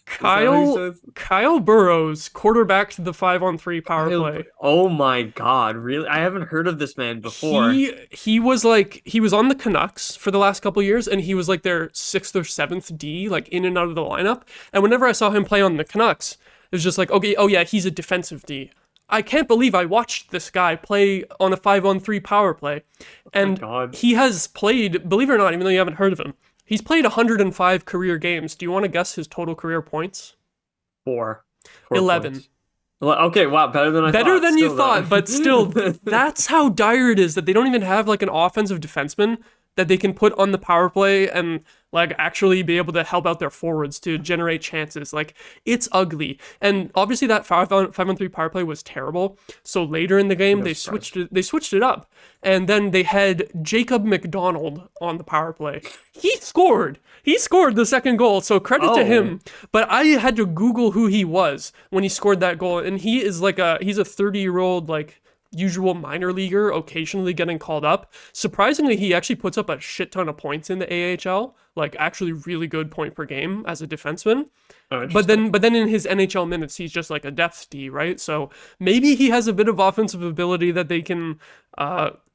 Kyle Burrows quarterbacked the 5-on-3 power play. Oh my God, really? I haven't heard of this man before. He was on the Canucks for the last couple years, and he was like their 6th or 7th D, like in and out of the lineup. And whenever I saw him play on the Canucks, it was just like, okay, oh yeah, he's a defensive D. I can't believe I watched this guy play on a 5-on-3 power play. And he has played, believe it or not, even though you haven't heard of him, he's played 105 career games. Do you want to guess his total career points? 4. 11. Points. Okay, wow, better than I thought. Better than you thought, but still, that's how dire it is that they don't even have like an offensive defenseman that they can put on the power play and like actually be able to help out their forwards to generate chances. Like, it's ugly. And obviously that 5-on-3 power play was terrible. So later in the game, they switched it up. And then they had Jacob McDonald on the power play. He scored the second goal, so credit to him. But I had to Google who he was when he scored that goal. And he is like he's a 30-year-old, like, usual minor leaguer, occasionally getting called up. Surprisingly, he actually puts up a shit ton of points in the AHL, like actually really good point per game as a defenseman. But then in his NHL minutes, he's just like a depth D, right? So maybe he has a bit of offensive ability that they can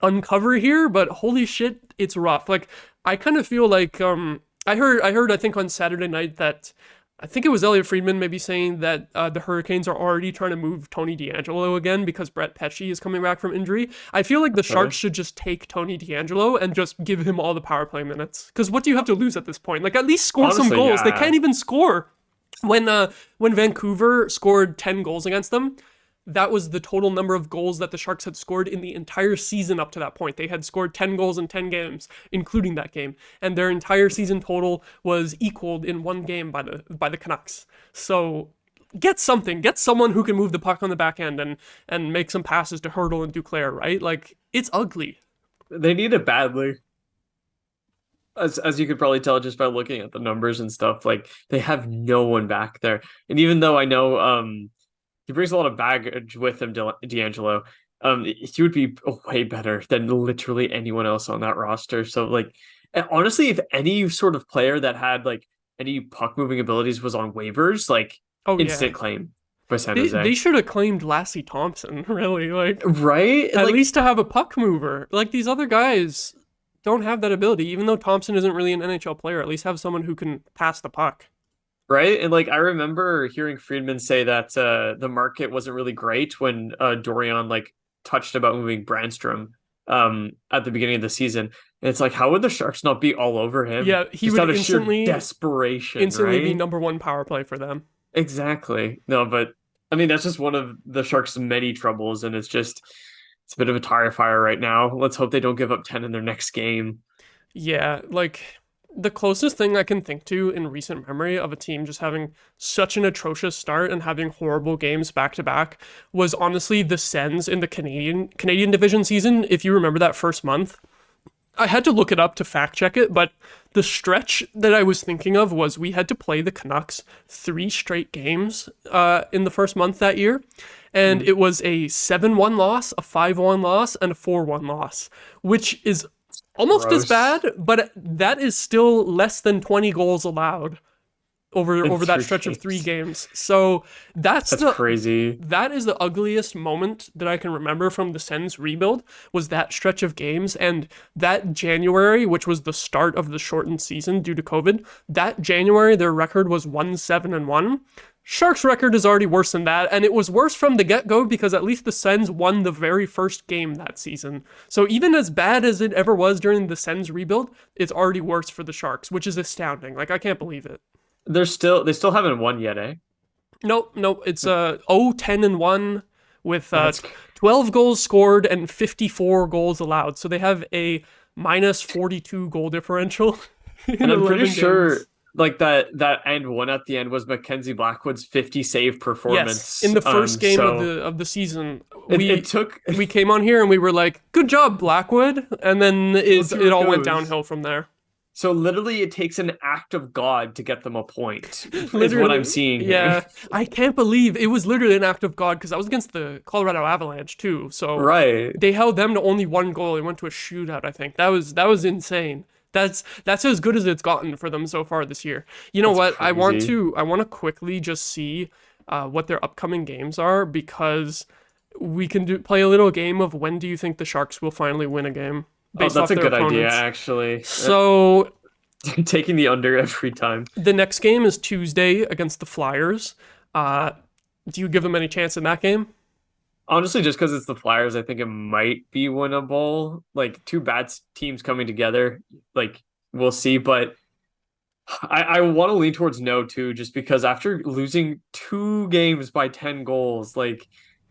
uncover here, but holy shit, it's rough. Like, I kind of feel like I heard I think on Saturday night that I think it was Elliot Friedman maybe saying that the Hurricanes are already trying to move Tony DeAngelo again because Brett Pesce is coming back from injury. I feel like the Sharks should just take Tony DeAngelo and just give him all the power play minutes. Because what do you have to lose at this point? Like, at least score some goals. Yeah. They can't even score. When Vancouver scored 10 goals against them, that was the total number of goals that the Sharks had scored in the entire season up to that point. They had scored 10 goals in 10 games, including that game. And their entire season total was equaled in one game by the Canucks. So get someone who can move the puck on the back end and make some passes to Hurdle and Duclair, right? Like, it's ugly. They need it badly. As you could probably tell just by looking at the numbers and stuff, like, they have no one back there. And even though I know he brings a lot of baggage with him, DeAngelo, he would be way better than literally anyone else on that roster. So, like, honestly, if any sort of player that had like any puck moving abilities was on waivers, like, instant claim by San Jose. They should have claimed Lassie Thompson, really, like, right? At least to have a puck mover. Like, these other guys don't have that ability. Even though Thompson isn't really an NHL player, at least have someone who can pass the puck. Right. And like, I remember hearing Friedman say that the market wasn't really great when Dorion like touched about moving Brandstrom at the beginning of the season. And it's like, how would the Sharks not be all over him? Yeah, he would instantly desperation, be number one power play for them. Exactly. No, but I mean, that's just one of the Sharks' many troubles, and it's a bit of a tire fire right now. Let's hope they don't give up 10 in their next game. Yeah, like, the closest thing I can think to in recent memory of a team just having such an atrocious start and having horrible games back to back was honestly the Sens in the Canadian division season. If you remember that first month, I had to look it up to fact check it, but the stretch that I was thinking of was we had to play the Canucks 3 straight games in the first month that year. And it was a 7-1 loss, a 5-1 loss, and a 4-1 loss, which is almost as bad, but that is still less than 20 goals allowed over that stretch of 3 games. So that's crazy. That is the ugliest moment that I can remember from the Sens rebuild, was that stretch of games. And that January, which was the start of the shortened season due to COVID, that January their record was 1-7-1. Sharks' record is already worse than that, and it was worse from the get-go because at least the Sens won the very first game that season. So even as bad as it ever was during the Sens rebuild, it's already worse for the Sharks, which is astounding. Like, I can't believe it. They still haven't won yet, eh? Nope. It's 0-10-1 with That's 12 goals scored and 54 goals allowed. So they have a minus 42 goal differential. And I'm pretty 11 sure games. like that and one at the end was Mackenzie Blackwood's 50 save performance. Yes, in the first game so of the season, it took we came on here and we were like, "Good job, Blackwood," and then it all went downhill from there. so literally it takes an act of God to get them a point. Is what Literally, I'm seeing here. Yeah, I can't believe it was literally an act of God because I was against the Colorado Avalanche too. So Right. they held them to only one goal. It went to a shootout. I think that was insane. That's as good as it's gotten for them so far this year. You know That's what? I want crazy. to quickly just see what their upcoming games are because we can play a little game of when do you think the Sharks will finally win a game Oh, based that's off a their good idea, opponents. actually. So Taking the under every time. the next game is Tuesday against the Flyers. Do you give them any chance in that game? Honestly, just because it's the Flyers, I think it might be winnable. Like two bad teams coming together, like we'll see. But I want to lean towards no too, just because after losing 2 games by 10 goals, like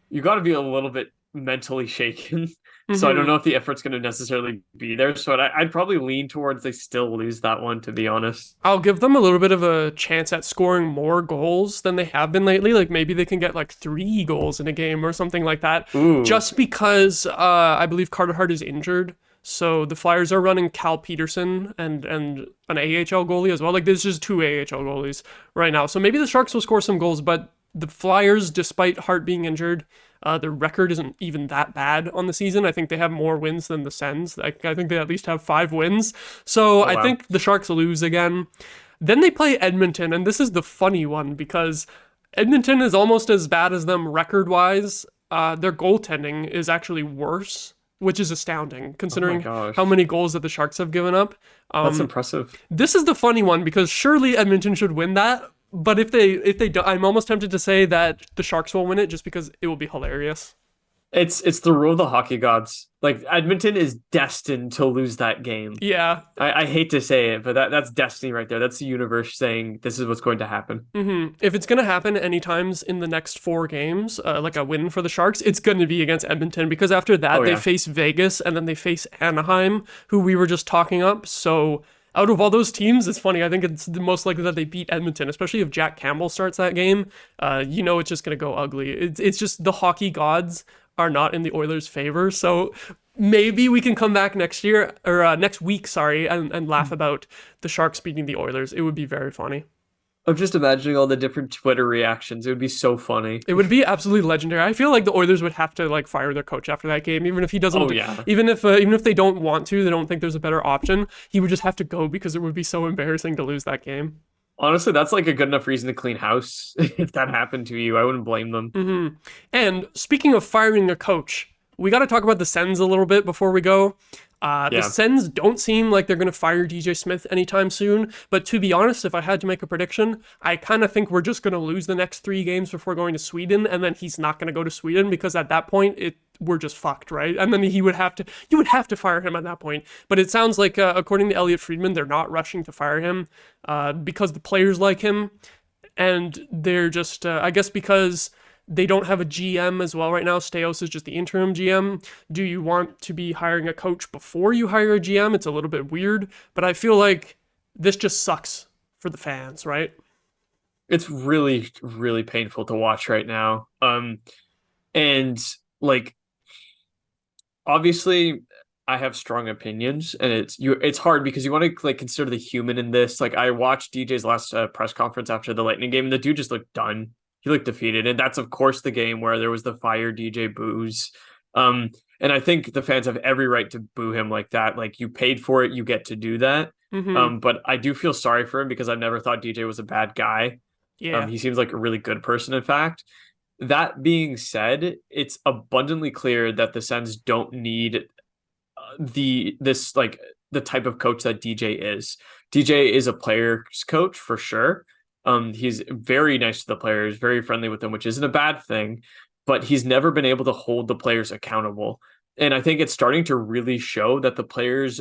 you got to be a little bit mentally shaken. So I don't Mhm. know if the effort's going to necessarily be there. So I'd probably lean towards they still lose that one, to be honest. I'll give them a little bit of a chance at scoring more goals than they have been lately. Like maybe they can get like 3 goals in a game or something like that. Ooh. Just because I believe Carter Hart is injured. So the Flyers are running Cal Peterson and an AHL goalie as well. Like there's just 2 AHL goalies right now. So maybe the Sharks will score some goals, but the Flyers, despite Hart being injured, their record isn't even that bad on the season. I think they have more wins than the Sens. I think they at least have 5 wins. So I wow. think the Sharks lose again. Then they play Edmonton, and this is the funny one because Edmonton is almost as bad as them record-wise. Their goaltending is actually worse, which is astounding considering gosh. how many goals that the Sharks have given up. That's impressive. This is the funny one because surely Edmonton should win that. But if they don't, I'm almost tempted to say that the Sharks will win it just because it will be hilarious. It's the rule of the hockey gods. Like Edmonton is destined to lose that game. Yeah. I hate to say it, but that's destiny right there. That's the universe saying this is what's going to happen. If it's going to happen any times in the next 4 games, like a win for the Sharks, it's going to be against Edmonton because after that they yeah. face Vegas and then they face Anaheim, who we were just talking up. So out of all those teams, it's funny. I think it's the most likely that they beat Edmonton, especially if Jack Campbell starts that game. It's just going to go ugly. It's just the hockey gods are not in the Oilers' favor. So maybe we can come back next year or next week, sorry, and laugh about the Sharks beating the Oilers. It would be very funny. I'm just imagining all the different Twitter reactions. It would be so funny. It would be absolutely legendary. I feel like the Oilers would have to like fire their coach after that game, even if he doesn't. Oh, yeah. Even if they don't want to, they don't think there's a better option. He would just have to go because it would be so embarrassing to lose that game. Honestly, that's like a good enough reason to clean house. If that happened to you, I wouldn't blame them. And speaking of firing a coach, we got to talk about the Sens a little bit before we go. The Yeah. Sens don't seem like they're going to fire DJ Smith anytime soon. But to be honest, if I had to make a prediction, I kind of think we're just going to lose the next 3 games before going to Sweden. And then he's not going to go to Sweden because at that point, we're just fucked, right? And then you would have to fire him at that point. But it sounds like, according to Elliot Friedman, they're not rushing to fire him because the players like him. And they're just, I guess because they don't have a GM as well right now. Steos is just the interim GM. Do you want to be hiring a coach before you hire a GM? It's a little bit weird, but I feel like this just sucks for the fans, right? It's really, really painful to watch right now. And like, obviously, I have strong opinions, and it's hard because you want to like consider the human in this. Like, I watched DJ's last press conference after the Lightning game, and the dude just looked done. He looked defeated, and that's of course the game where there was the fire DJ boos. And I think the fans have every right to boo him like that. Like you paid for it, you get to do that. But I do feel sorry for him because I've never thought DJ was a bad guy. Yeah. He seems like a really good person, in fact. That being said, it's abundantly clear that the Sens don't need the type of coach that DJ is. DJ is a player's coach for sure. He's very nice to the players, very friendly with them, which isn't a bad thing, but he's never been able to hold the players accountable. And I think it's starting to really show that the players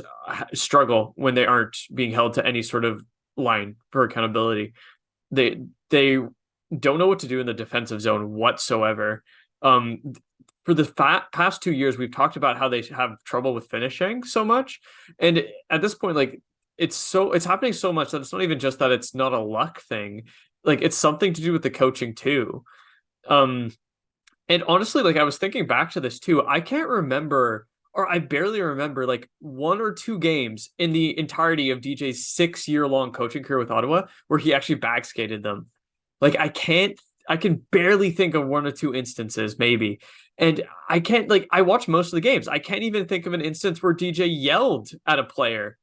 struggle when they aren't being held to any sort of line for accountability. They don't know what to do in the defensive zone whatsoever. For the past 2 years, we've talked about how they have trouble with finishing so much, and at this point, like it's happening so much that it's not even just that it's not a luck thing, like it's something to do with the coaching too. And honestly, like I was thinking back to this too, I can't remember, or I barely remember, like 1 or 2 games in the entirety of DJ's 6-year-long coaching career with Ottawa where he actually bag skated them. Like I can barely think of 1 or 2 instances, maybe. And I can't, like, I watch most of the games. I can't even think of an instance where DJ yelled at a player,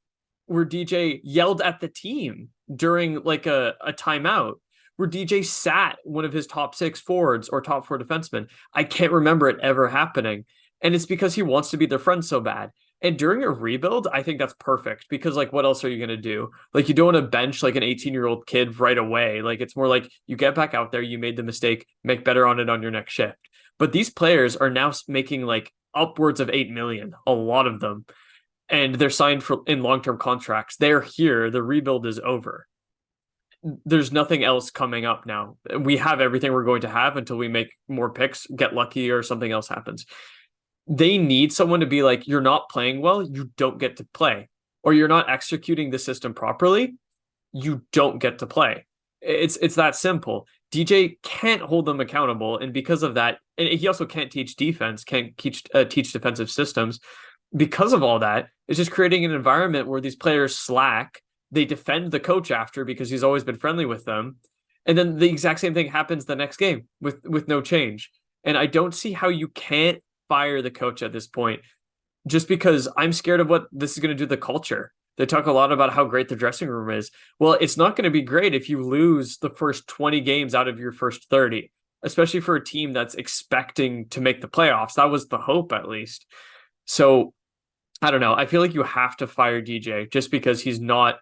where DJ yelled at the team during like a timeout, where DJ sat one of his top 6 forwards or top 4 defensemen. I can't remember it ever happening. And it's because he wants to be their friend so bad. And during a rebuild, I think that's perfect because, like, what else are you going to do? Like, you don't want to bench like an 18-year-old kid right away. Like, it's more like you get back out there, you made the mistake, make better on it on your next shift. But these players are now making like upwards of 8 million, a lot of them. And they're signed in long-term contracts. They're here. The rebuild is over. There's nothing else coming up now. We have everything we're going to have until we make more picks, get lucky, or something else happens. They need someone to be like, you're not playing well, you don't get to play. Or you're not executing the system properly, you don't get to play. It's that simple. DJ can't hold them accountable. And because of that, and he also can't teach defense, can't teach defensive systems. Because of all that, it's just creating an environment where these players slack. They defend the coach after because he's always been friendly with them. And then the exact same thing happens the next game with no change. And I don't see how you can't fire the coach at this point, just because I'm scared of what this is going to do to the culture. They talk a lot about how great the dressing room is. Well, it's not going to be great if you lose the first 20 games out of your first 30, especially for a team that's expecting to make the playoffs. That was the hope, at least. So I don't know. I feel like you have to fire DJ just because he's not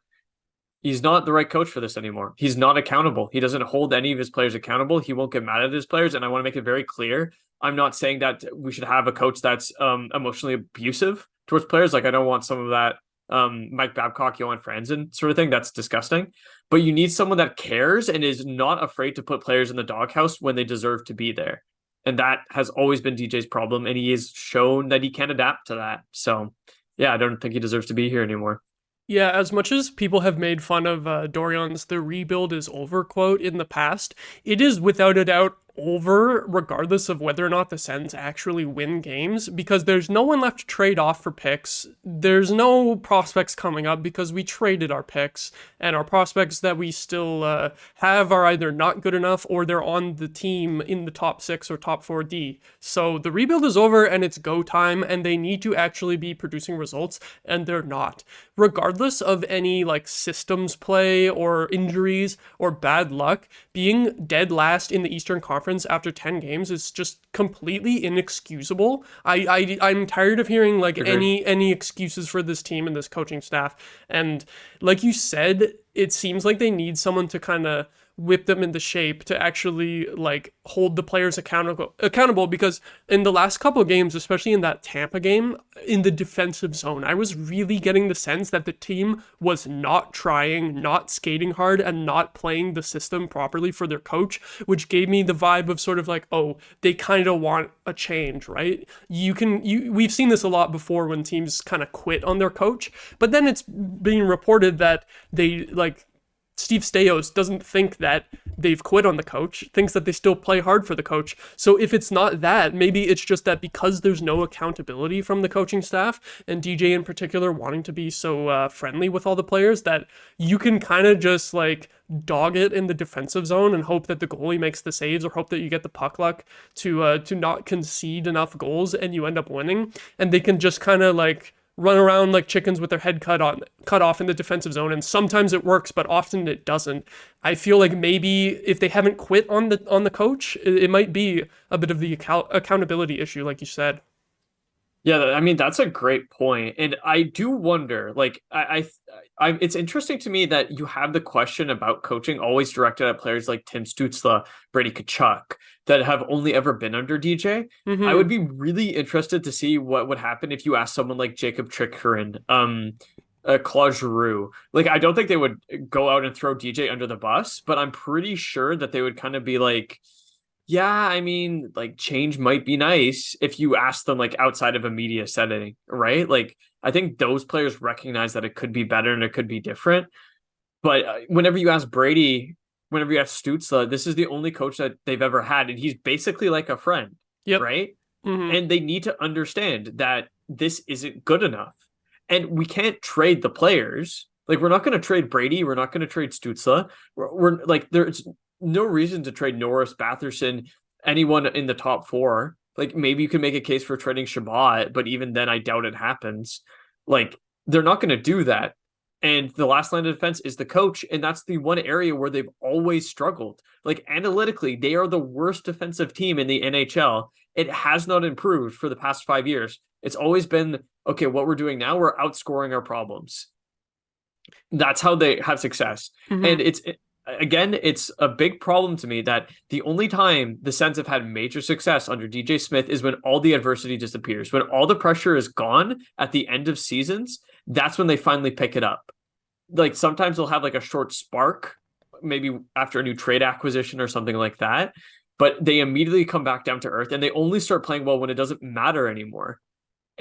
the right coach for this anymore. He's not accountable. He doesn't hold any of his players accountable. He won't get mad at his players. And I want to make it very clear, I'm not saying that we should have a coach that's emotionally abusive towards players. Like, I don't want some of that Mike Babcock, Johan Franzen sort of thing. That's disgusting. But you need someone that cares and is not afraid to put players in the doghouse when they deserve to be there. And that has always been DJ's problem. And he has shown that he can adapt to that. So, yeah, I don't think he deserves to be here anymore. Yeah, as much as people have made fun of Dorian's "the rebuild is over" quote in the past, it is without a doubt over, regardless of whether or not the Sens actually win games, because there's no one left to trade off for picks. There's no prospects coming up because we traded our picks, and our prospects that we still have are either not good enough or they're on the team in the top 6 or top 4D. So the rebuild is over and it's go time, and they need to actually be producing results, and they're not. Regardless of any like systems play or injuries or bad luck, being dead last in the Eastern Conference after 10 games is just completely inexcusable. I'm tired of hearing like any excuses for this team and this coaching staff. And like you said, it seems like they need someone to kind of whip them into shape to actually like hold the players accountable, because in the last couple of games, especially in that Tampa game, in the defensive zone, I was really getting the sense that the team was not trying, not skating hard, and not playing the system properly for their coach, which gave me the vibe of sort of like, oh, they kind of want a change, right? We've seen this a lot before when teams kind of quit on their coach, but then it's being reported that they like Steve Stamkos doesn't think that they've quit on the coach, thinks that they still play hard for the coach. So if it's not that, maybe it's just that because there's no accountability from the coaching staff, and DJ in particular wanting to be so friendly with all the players, that you can kind of just like dog it in the defensive zone and hope that the goalie makes the saves, or hope that you get the puck luck to not concede enough goals and you end up winning. And they can just kind of like run around like chickens with their head cut off in the defensive zone, and sometimes it works, but often it doesn't. I feel like maybe if they haven't quit on the coach, it might be a bit of the accountability issue, like you said. Yeah, I mean that's a great point, and I do wonder. Like, it's interesting to me that you have the question about coaching always directed at players like Tim Stützle, Brady Tkachuk, that have only ever been under DJ. I would Hmm. be really interested to see what would happen if you asked someone like Jacob Chikrin, Claude Giroux. Like, I don't think they would go out and throw DJ under the bus, but I'm pretty sure that they would kind of be like, yeah, I mean, like change might be nice if you ask them like outside of a media setting, right? Like I think those players recognize that it could be better and it could be different. But whenever you ask Brady, whenever you ask Stützle, this is the only coach that they've ever had, and he's basically like a friend, Yep. right? Hmm. And they need to understand that this isn't good enough, and we can't trade the players. Like we're not going to trade Brady, we're not going to trade Stützle. We're like there's no reason to trade Norris, Batherson, anyone in the top four. Like maybe you can make a case for trading Shabbat, but even then, I doubt it happens. Like they're not going to do that. And the last line of defense is the coach, and that's the one area where they've always struggled. Like analytically, they are the worst defensive team in the NHL. It has not improved for the past 5 years. It's always been okay. What we're doing now, we're outscoring our problems. That's how they have success. Hmm. And it's a big problem to me that the only time the Sens have had major success under DJ Smith is when all the adversity disappears. When all the pressure is gone at the end of seasons, that's when they finally pick it up. Like sometimes they'll have like a short spark, maybe after a new trade acquisition or something like that, but they immediately come back down to earth and they only start playing well when it doesn't matter anymore.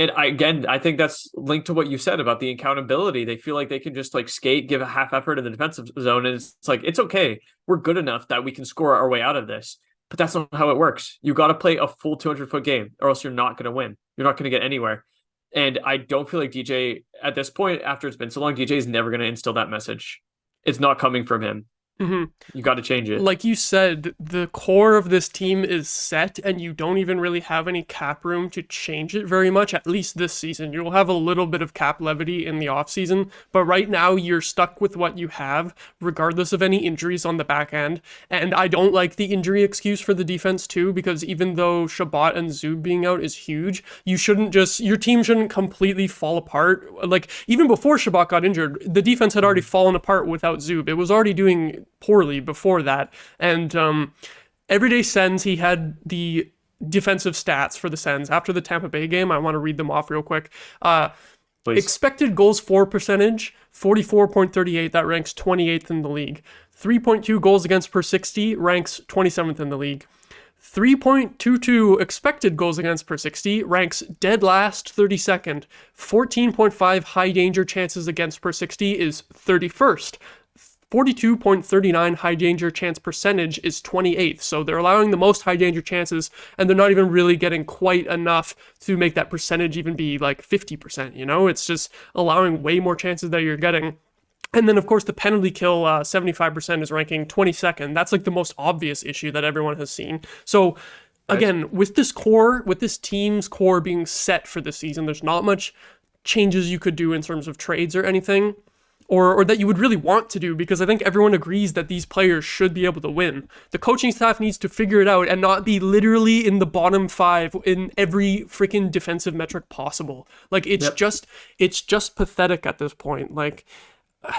And I think that's linked to what you said about the accountability. They feel like they can just like skate, give a half effort in the defensive zone, and it's like it's okay. We're good enough that we can score our way out of this. But that's not how it works. You got to play a full 200-foot game, or else you're not going to win. You're not going to get anywhere. And I don't feel like DJ at this point, after it's been so long, DJ is never going to instill that message. It's not coming from him. Hmm. You got to change it. Like you said, the core of this team is set, and you don't even really have any cap room to change it very much, at least this season. You'll have a little bit of cap levity in the offseason, but right now you're stuck with what you have, regardless of any injuries on the back end. And I don't like the injury excuse for the defense, too, because even though Shabbat and Zub being out is huge, your team shouldn't completely fall apart. Like, even before Shabbat got injured, the defense had already fallen apart without Zub. It was already doing poorly before that. And Everyday Sens, he had the defensive stats for the Sens after the Tampa Bay game. I want to read them off real quick. Please. Expected goals for percentage, 44.38. That ranks 28th in the league. 3.2 goals against per 60 ranks 27th in the league. 3.22 expected goals against per 60 ranks dead last, 32nd. 14.5 high danger chances against per 60 is 31st. 42.39 high danger chance percentage is 28th. So they're allowing the most high danger chances, and they're not even really getting quite enough to make that percentage even be like 50%, you know? It's just allowing way more chances that you're getting. And then, of course, the penalty kill, 75% is ranking 22nd. That's like the most obvious issue that everyone has seen. So again, with this team's core being set for this season, there's not much changes you could do in terms of trades or anything. Or that you would really want to do, because I think everyone agrees that these players should be able to win. The coaching staff needs to figure it out and not be literally in the bottom 5 in every freaking defensive metric possible. Like it's just pathetic at this point. Like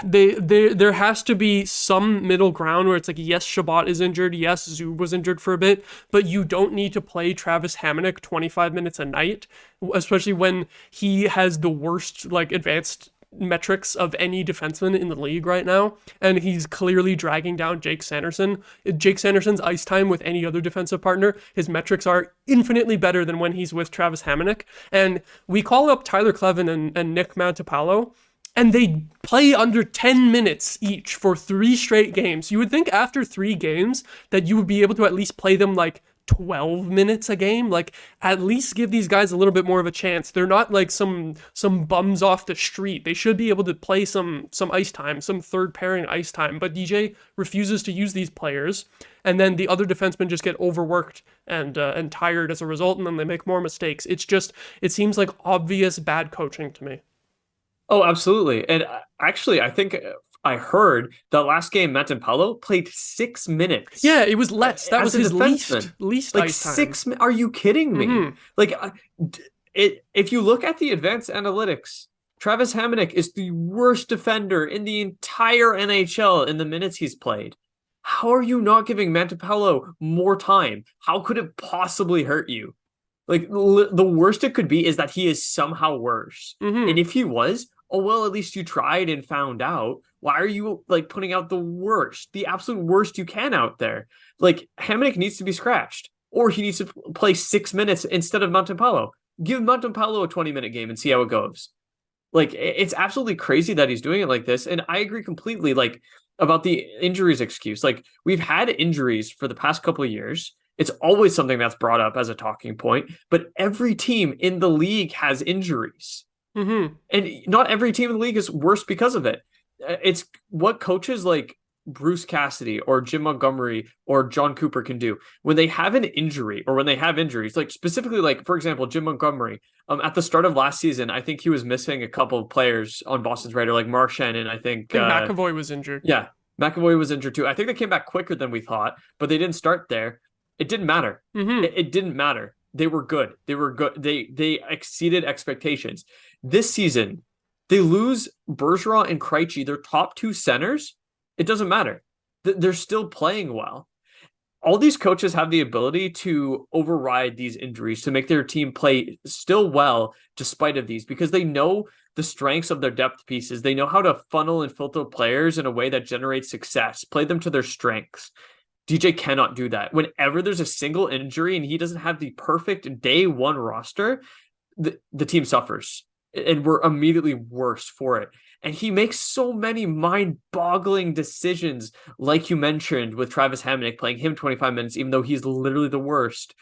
there has to be some middle ground where it's like, yes, Shabbat is injured, yes, Zub was injured for a bit, but you don't need to play Travis Hamonic 25 minutes a night, especially when he has the worst like advanced metrics of any defenseman in the league right now, and he's clearly dragging down Jake Sanderson. Jake Sanderson's ice time with any other defensive partner, his metrics are infinitely better than when he's with Travis Hamonic. And we call up Tyler Clevin and Nick Montepallo, and they play under 10 minutes each for 3 straight games. You would think after 3 games that you would be able to at least play them like 12 minutes a game. Like, at least give these guys a little bit more of a chance. They're not like some bums off the street. They should be able to play some ice time, some third pairing ice time. But DJ refuses to use these players, and then the other defensemen just get overworked and tired as a result, and then they make more mistakes. It seems like obvious bad coaching to me. Oh, absolutely. And actually, I think I heard the last game Montepallo played 6 minutes. Yeah, it was less. That was his defenseman. least Like ice time. 6 minutes. Are you kidding me? Mm-hmm. Like if you look at the advanced analytics, Travis Hamonic is the worst defender in the entire NHL in the minutes he's played. How are you not giving Montepello more time? How could it possibly hurt you? Like, the worst it could be is that he is somehow worse. And if he was, oh, well, at least you tried and found out. Why are you, like, putting out the worst, the absolute worst you can out there? Like, Hamonic needs to be scratched, or he needs to play 6 minutes instead of Montepello. Give Montepello a 20-minute game and see how it goes. Like, it's absolutely crazy that he's doing it like this. And I agree completely, like, about the injuries excuse. Like, we've had injuries for the past couple of years. It's always something that's brought up as a talking point, but every team in the league has injuries. And not every team in the league is worse because of it. It's what coaches like Bruce Cassidy or Jim Montgomery or John Cooper can do when they have an injury, or when they have injuries, like specifically, like, for example, Jim Montgomery, at the start of last season, I think he was missing a couple of players on Boston's radar, like Marchand, and I think McAvoy was injured. Yeah, McAvoy was injured too. I think they came back quicker than we thought, but they didn't start there. It didn't matter. It didn't matter. They were good. They were good. They exceeded expectations. This season, they lose Bergeron and Krejci, their top two centers. It doesn't matter. They're still playing well. All these coaches have the ability to override these injuries to make their team play still well despite of these, because they know the strengths of their depth pieces. They know how to funnel and filter players in a way that generates success, play them to their strengths. DJ cannot do that. Whenever there's a single injury and he doesn't have the perfect day one roster, the team suffers, and we're immediately worse for it. And he makes so many mind-boggling decisions, like you mentioned, with Travis Hamonic, playing him 25 minutes, even though he's literally the worst.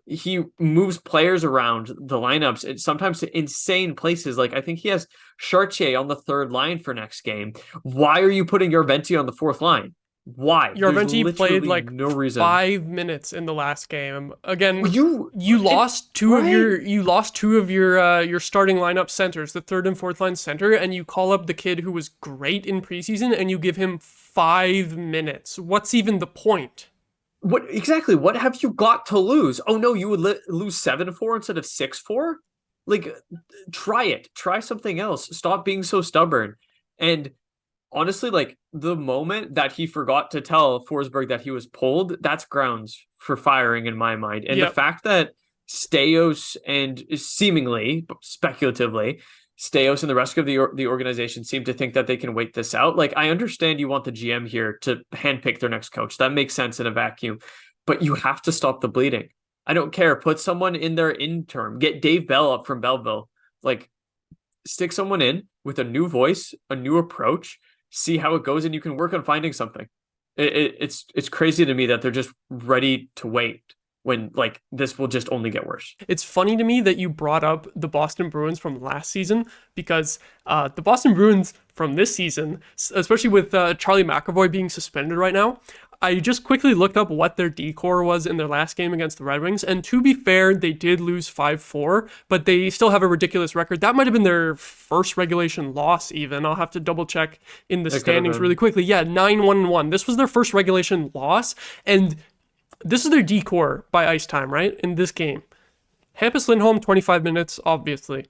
He moves players around the lineups, and sometimes to insane places. Like, I think he has Chartier on the third line for next game. Why are you putting Yarventi on the fourth line? Why? Yarventi played like no reason. 5 minutes in the last game. Again, you lost two right? of your starting lineup centers, the third and fourth line center, and you call up the kid who was great in preseason and you give him 5 minutes. What's even the point? What exactly? What have you got to lose? Oh no, you would lose 7-4 instead of 6-4? Like, try it. Try something else. Stop being so stubborn. And honestly, like, the moment that he forgot to tell Forsberg that he was pulled, that's grounds for firing in my mind. And the fact that Staios and seemingly, speculatively, Staios and the rest of the organization seem to think that they can wait this out. Like, I understand you want the GM here to handpick their next coach. That makes sense in a vacuum. But you have to stop the bleeding. I don't care. Put someone in their interim. Get Dave Bell up from Belleville. Like, stick someone in with a new voice, a new approach, see how it goes, and you can work on finding something. It's crazy to me that they're just ready to wait when, like, this will just only get worse. It's funny to me that you brought up the Boston Bruins from last season, because the Boston Bruins from this season, especially with Charlie McAvoy being suspended right now, I just quickly looked up what their D-core was in their last game against the Red Wings, and to be fair, they did lose 5-4, but they still have a ridiculous record. That might have been their first regulation loss even. I'll have to double check in the standings really quickly. Yeah, 9-1-1. This was their first regulation loss, and this is their D-core by ice time, right, in this game. Hampus Lindholm, 25 minutes, obviously.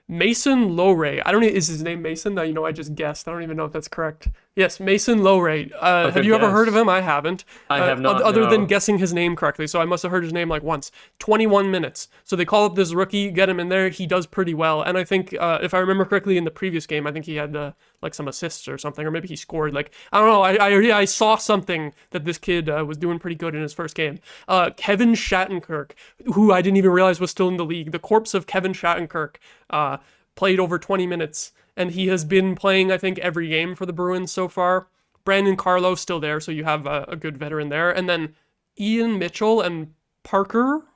Mason Lowray. I don't know, is his name Mason? I just guessed. I don't even know if that's correct. Yes, Mason Lowray. Have you ever heard of him? I haven't. I have not. Other than guessing his name correctly, so I must have heard his name like once. 21 minutes. So they call up this rookie, get him in there. He does pretty well. And I think, if I remember correctly, in the previous game, I think he had like some assists or something, or maybe he scored. Like, I don't know. I saw something that this kid was doing pretty good in his first game. Kevin Shattenkirk, who I didn't even realize was still in the league. The corpse of Kevin Shattenkirk played over 20 minutes. And he has been playing, I think, every game for the Bruins so far. Brandon Carlo's still there, so you have a good veteran there. And then Ian Mitchell and Parker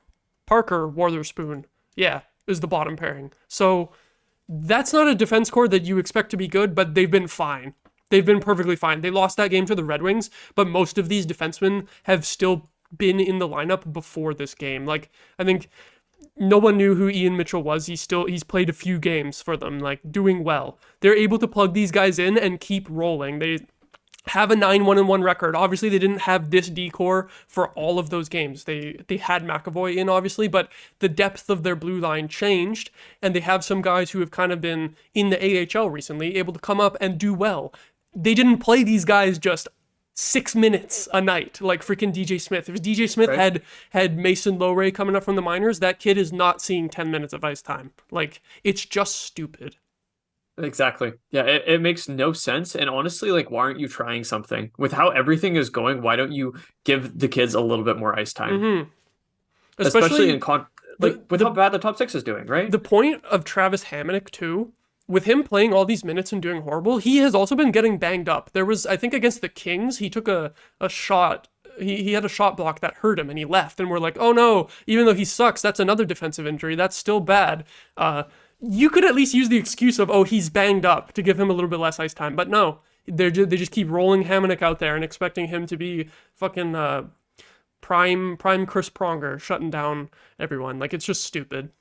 Wotherspoon, is the bottom pairing. So that's not a defense core that you expect to be good, but they've been fine. They've been perfectly fine. They lost that game to the Red Wings, but most of these defensemen have still been in the lineup before this game. Like, I think no one knew who Ian Mitchell was. He's played a few games for them, like, doing well. They're able to plug these guys in and keep rolling. have a 9-1-1 record. Obviously, they didn't have this decor for all of those games. They had McAvoy in, obviously, but the depth of their blue line changed, and they have some guys who have kind of been in the AHL recently, able to come up and do well. They didn't play these guys just 6 minutes a night, like freaking DJ Smith. If DJ Smith had Mason Lowray coming up from the minors, that kid is not seeing 10 minutes of ice time. Like, it's just stupid. Exactly. Yeah, it makes no sense. And honestly, like, why aren't you trying something? With how everything is going, why don't you give the kids a little bit more ice time? Mm-hmm. Especially in with how bad the top six is doing, right? The point of Travis Hamonic, too, with him playing all these minutes and doing horrible, he has also been getting banged up. There was, I think, against the Kings, he took a shot. He had a shot block that hurt him, and he left. And we're like, oh no, even though he sucks, that's another defensive injury. That's still bad. You could at least use the excuse of, oh, he's banged up to give him a little bit less ice time. But no, they just keep rolling Hamonic out there and expecting him to be fucking prime Chris Pronger, shutting down everyone. Like, it's just stupid.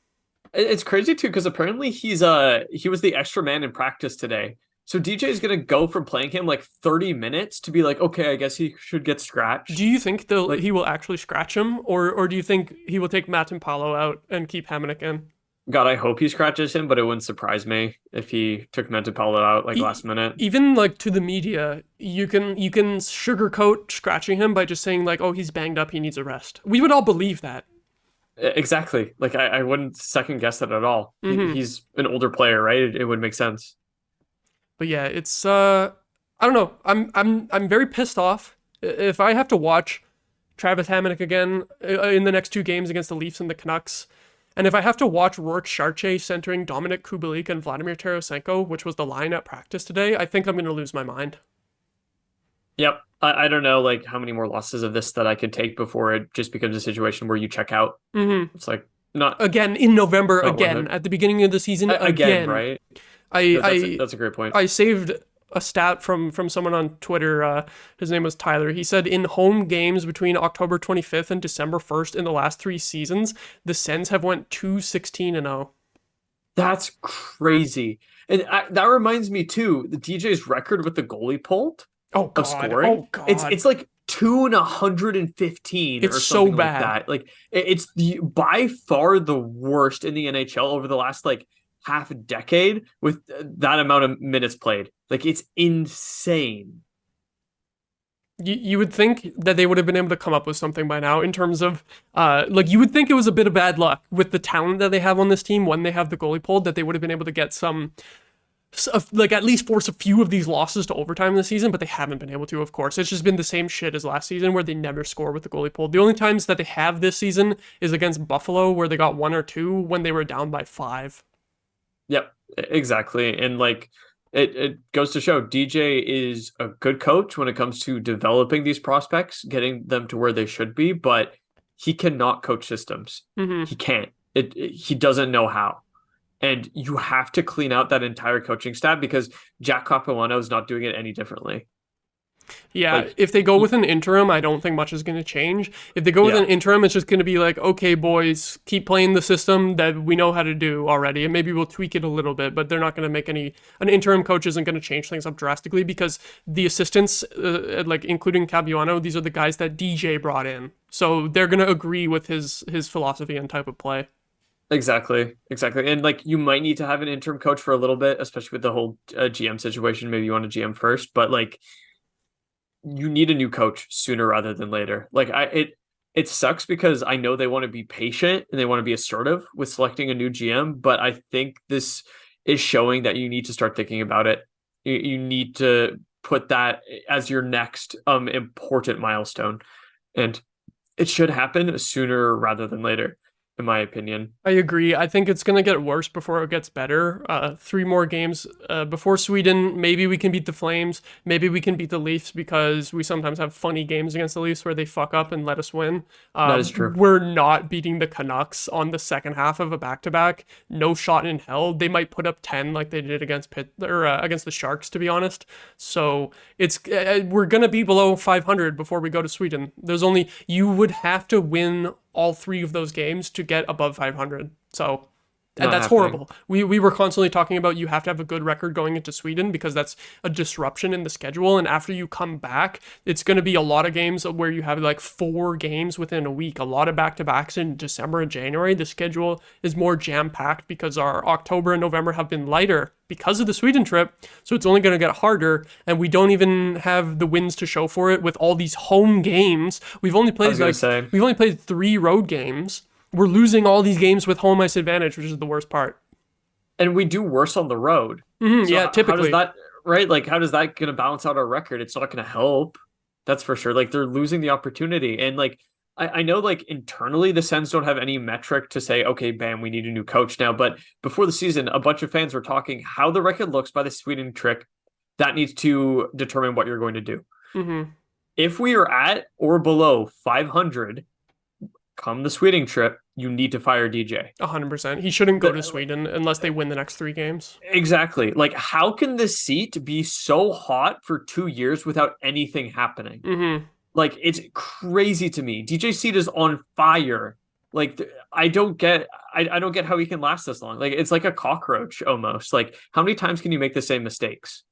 It's crazy too, because apparently he was the extra man in practice today. So DJ is gonna go from playing him like 30 minutes to be like, okay, I guess he should get scratched. Do you think he will actually scratch him, or do you think he will take Matt and Paulo out and keep Hamonic in? God, I hope he scratches him, but it wouldn't surprise me if he took Mentapello out like last minute. Even like to the media, you can sugarcoat scratching him by just saying like, oh, he's banged up, he needs a rest. We would all believe that. Exactly. Like I wouldn't second guess that at all. Mm-hmm. He's an older player, right? It would make sense. But yeah, it's I don't know. I'm very pissed off. If I have to watch Travis Hamonic again in the next 2 games against the Leafs and the Canucks, and if I have to watch Rourke Chartier centering Dominic Kubalik and Vladimir Tarasenko, which was the line at practice today, I think I'm going to lose my mind. Yep. I don't know like how many more losses of this that I could take before it just becomes a situation where you check out. Mm-hmm. It's like not again in November again at the beginning of the season again, right? That's a great point. I saved a stat from someone on Twitter. His name was Tyler. He said in home games between October 25th and December 1st in the last 3 seasons, the Sens have went 2-16-0. That's crazy. And that reminds me too, the DJ's record with the goalie pulled. Oh God! Of scoring. Oh God! It's like 2 in 115. It's or something so bad. Like that. Like it's by far the worst in the NHL over the last like half a decade with that amount of minutes played. Like it's insane. You would think that they would have been able to come up with something by now in terms of, like you would think it was a bit of bad luck with the talent that they have on this team when they have the goalie pulled, that they would have been able to get some, like at least force a few of these losses to overtime this season, but they haven't been able to, of course. It's just been the same shit as last season where they never score with the goalie pulled. The only times that they have this season is against Buffalo where they got 1 or 2 when they were down by 5. Yep, exactly. And like, it goes to show DJ is a good coach when it comes to developing these prospects, getting them to where they should be, but he cannot coach systems. Mm-hmm. He can't. He doesn't know how. And you have to clean out that entire coaching staff because Jack Capuano is not doing it any differently. Yeah, Like, if they go with an interim, I don't think much is going to change. If they go with an interim, it's just going to be like, okay, boys, keep playing the system that we know how to do already, and maybe we'll tweak it a little bit, but they're not going to make an interim coach isn't going to change things up drastically because the assistants, like including Capuano, these are the guys that DJ brought in. So they're going to agree with his philosophy and type of play. Exactly. And like you might need to have an interim coach for a little bit, especially with the whole GM situation. Maybe you want a GM first, but like you need a new coach sooner rather than later. Like it sucks because I know they want to be patient and they want to be assertive with selecting a new GM, but I think this is showing that you need to start thinking about it. You need to put that as your next important milestone, and it should happen sooner rather than later, in my opinion. I agree. I think it's going to get worse before it gets better. 3 more games before Sweden. Maybe we can beat the Flames. Maybe we can beat the Leafs because we sometimes have funny games against the Leafs where they fuck up and let us win. That is true. We're not beating the Canucks on the second half of a back-to-back. No shot in hell. They might put up 10 like they did against against the Sharks, to be honest. So it's we're going to be below 500 before we go to Sweden. You would have to win all 3 of those games to get above 500. So And that's horrible. We were constantly talking about you have to have a good record going into Sweden because that's a disruption in the schedule. And after you come back, it's going to be a lot of games where you have like 4 games within a week, a lot of back-to-backs in December and January. The schedule is more jam-packed because our October and November have been lighter because of the Sweden trip. So it's only going to get harder. And we don't even have the wins to show for it with all these home games. We've only played 3 road games. We're losing all these games with home ice advantage, which is the worst part. And we do worse on the road. So yeah, typically. How does that, right? Like, how does that going to balance out our record? It's not going to help. That's for sure. Like, they're losing the opportunity. And like, I know like internally the Sens don't have any metric to say, okay, bam, we need a new coach now. But before the season, a bunch of fans were talking how the record looks by the Sweden trick. That needs to determine what you're going to do. If we are at or below 500, come the Sweden trip, you need to fire DJ. 100%. He shouldn't go to Sweden unless they win the next 3 games. Exactly. Like, how can the seat be so hot for 2 years without anything happening? Like, it's crazy to me. DJ seat is on fire. Like, I don't get how he can last this long. Like, it's like a cockroach almost. Like, how many times can you make the same mistakes?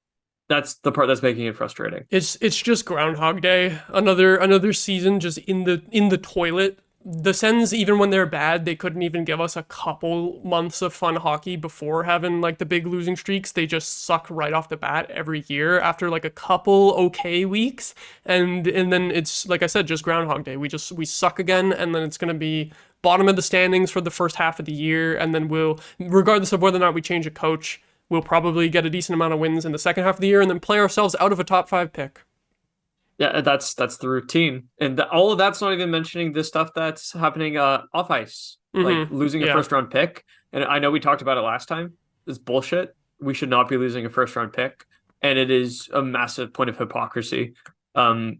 That's the part that's making it frustrating. It's just Groundhog Day. Another season just in the toilet. The Sens, even when they're bad, they couldn't even give us a couple months of fun hockey before having like the big losing streaks. They just suck right off the bat every year after like a couple okay weeks. And then it's, like I said, just Groundhog Day. We suck again, and then it's going to be bottom of the standings for the first half of the year. And then we'll, regardless of whether or not we change a coach, we'll probably get a decent amount of wins in the second half of the year and then play ourselves out of a top 5 pick. Yeah, that's the routine. And all of that's not even mentioning the stuff that's happening off ice, like losing a first round pick. And I know we talked about it last time. It's bullshit. We should not be losing a first round pick. And it is a massive point of hypocrisy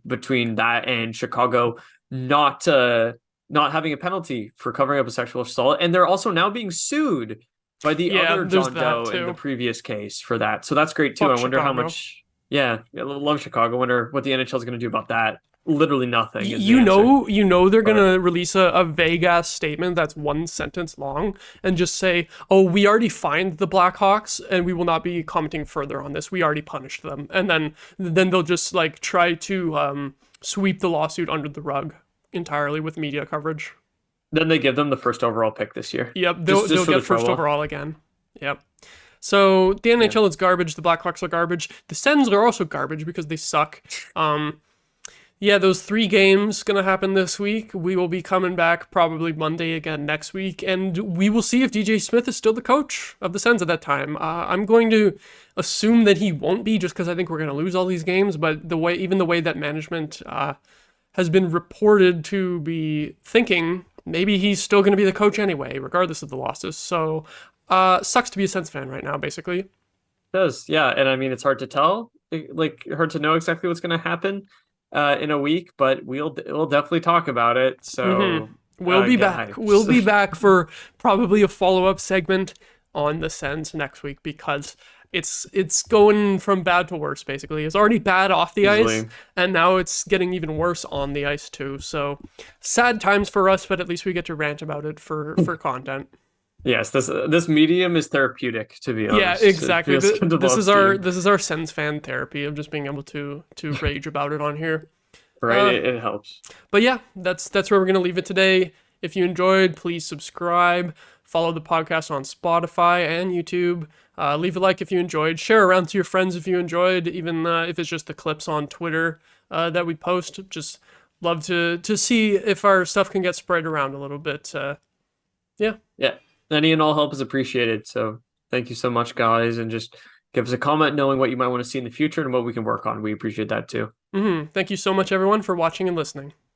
between that and Chicago not having a penalty for covering up a sexual assault. And they're also now being sued by the other John Doe in the previous case for that. So that's great too. I wonder how much... Yeah, I love Chicago. I wonder what the NHL is going to do about that. Literally nothing. You know they're going to release a vague-ass statement that's 1 sentence long and just say, oh, we already fined the Blackhawks and we will not be commenting further on this. We already punished them. And then they'll just like try to sweep the lawsuit under the rug entirely with media coverage. Then they give them the first overall pick this year. Yep, they'll get first overall again. Yep. So the NHL is garbage. The Blackhawks are garbage. The Sens are also garbage because they suck. Those 3 games going to happen this week. We will be coming back probably Monday again next week, and we will see if DJ Smith is still the coach of the Sens at that time. I'm going to assume that he won't be just because I think we're going to lose all these games, but the way that management has been reported to be thinking, maybe he's still going to be the coach anyway, regardless of the losses. So... sucks to be a Sens fan right now, basically. It does, yeah. And I mean, it's hard to tell, hard to know exactly what's going to happen in a week, but we'll definitely talk about it. So we'll be back. Hyped. We'll be back for probably a follow-up segment on the Sens next week because it's going from bad to worse, basically. It's already bad off the ice, and now it's getting even worse on the ice too. So sad times for us, but at least we get to rant about it for content. Yes, this medium is therapeutic, to be honest. Yeah, exactly. This is our Sens fan therapy of just being able to rage about it on here. Right, it helps. But yeah, that's where we're gonna leave it today. If you enjoyed, please subscribe. Follow the podcast on Spotify and YouTube. Leave a like if you enjoyed. Share around to your friends if you enjoyed, even if it's just the clips on Twitter that we post. Just love to see if our stuff can get spread around a little bit. Yeah. Any and all help is appreciated. So thank you so much, guys. And just give us a comment knowing what you might want to see in the future and what we can work on. We appreciate that too. Thank you so much, everyone, for watching and listening.